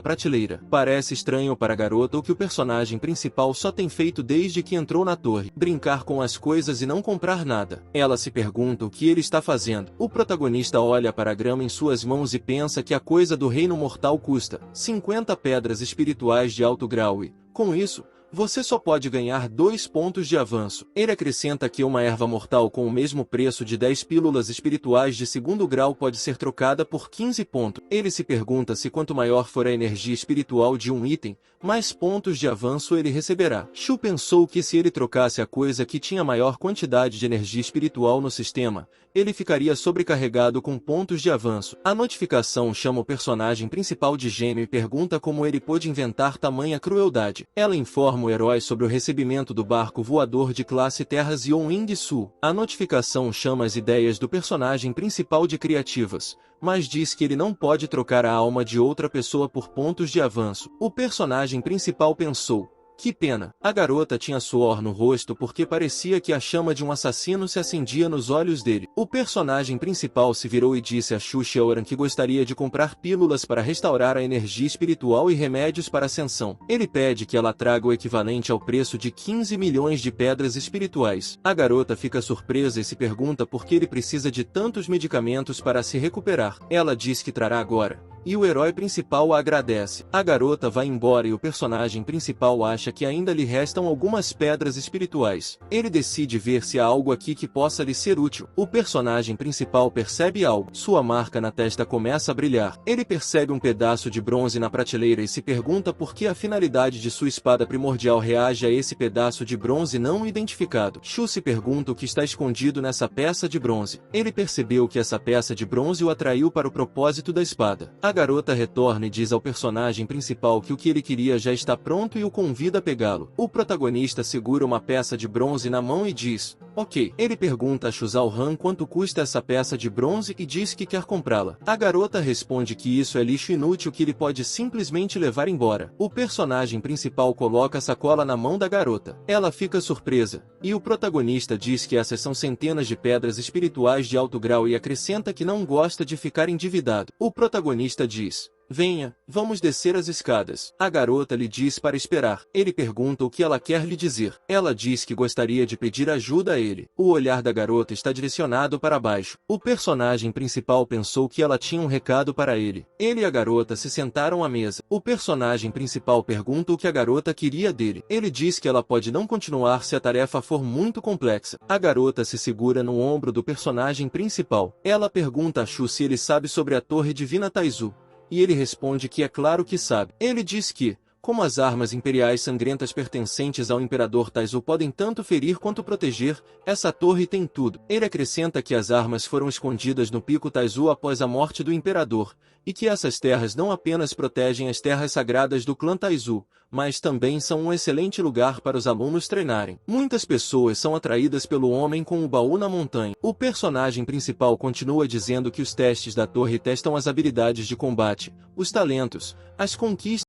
prateleira. Parece estranho para a garota o que o personagem principal só tem feito desde que entrou na torre: brincar com as coisas e não comprar nada. Ela se pergunta o que ele está fazendo. O protagonista olha para a grama em suas mãos e pensa que a coisa do reino mortal custa 50 pedras espirituais de alto grau e, com isso, você só pode ganhar 2 pontos de avanço. Ele acrescenta que uma erva mortal com o mesmo preço de 10 pílulas espirituais de 2º grau pode ser trocada por 15 pontos. Ele se pergunta se quanto maior for a energia espiritual de um item, mais pontos de avanço ele receberá. Shu pensou que se ele trocasse a coisa que tinha maior quantidade de energia espiritual no sistema, ele ficaria sobrecarregado com pontos de avanço. A notificação chama o personagem principal de gênio e pergunta como ele pôde inventar tamanha crueldade. Ela informa o herói sobre o recebimento do barco voador de classe Terra Zion Ing Su. A notificação chama as ideias do personagem principal de criativas, mas diz que ele não pode trocar a alma de outra pessoa por pontos de avanço. O personagem principal pensou: que pena. A garota tinha suor no rosto porque parecia que a chama de um assassino se acendia nos olhos dele. O personagem principal se virou e disse a Shu Xiaoran que gostaria de comprar pílulas para restaurar a energia espiritual e remédios para ascensão. Ele pede que ela traga o equivalente ao preço de 15 milhões de pedras espirituais. A garota fica surpresa e se pergunta por que ele precisa de tantos medicamentos para se recuperar. Ela diz que trará agora, e o herói principal a agradece. A garota vai embora e o personagem principal acha que ainda lhe restam algumas pedras espirituais. Ele decide ver se há algo aqui que possa lhe ser útil. O personagem principal percebe algo. Sua marca na testa começa a brilhar. Ele percebe um pedaço de bronze na prateleira e se pergunta por que a finalidade de sua espada primordial reage a esse pedaço de bronze não identificado. Shu se pergunta o que está escondido nessa peça de bronze. Ele percebeu que essa peça de bronze o atraiu para o propósito da espada. A garota retorna e diz ao personagem principal que o que ele queria já está pronto e o convida a pegá-lo. O protagonista segura uma peça de bronze na mão e diz: ok. Ele pergunta a Shuzao Han quanto custa essa peça de bronze e diz que quer comprá-la. A garota responde que isso é lixo inútil que ele pode simplesmente levar embora. O personagem principal coloca a sacola na mão da garota. Ela fica surpresa, e o protagonista diz que essas são centenas de pedras espirituais de alto grau e acrescenta que não gosta de ficar endividado. O protagonista diz: venha, vamos descer as escadas. A garota lhe diz para esperar. Ele pergunta o que ela quer lhe dizer. Ela diz que gostaria de pedir ajuda a ele. O olhar da garota está direcionado para baixo. O personagem principal pensou que ela tinha um recado para ele. Ele e a garota se sentaram à mesa. O personagem principal pergunta o que a garota queria dele. Ele diz que ela pode não continuar se a tarefa for muito complexa. A garota se segura no ombro do personagem principal. Ela pergunta a Shu se ele sabe sobre a Torre Divina Taizu. E ele responde que é claro que sabe. Ele diz que, como as armas imperiais sangrentas pertencentes ao Imperador Taizu podem tanto ferir quanto proteger, essa torre tem tudo. Ele acrescenta que as armas foram escondidas no Pico Taizu após a morte do Imperador, e que essas terras não apenas protegem as terras sagradas do clã Taizu, mas também são um excelente lugar para os alunos treinarem. Muitas pessoas são atraídas pelo homem com o baú na montanha. O personagem principal continua dizendo que os testes da torre testam as habilidades de combate, os talentos, as conquistas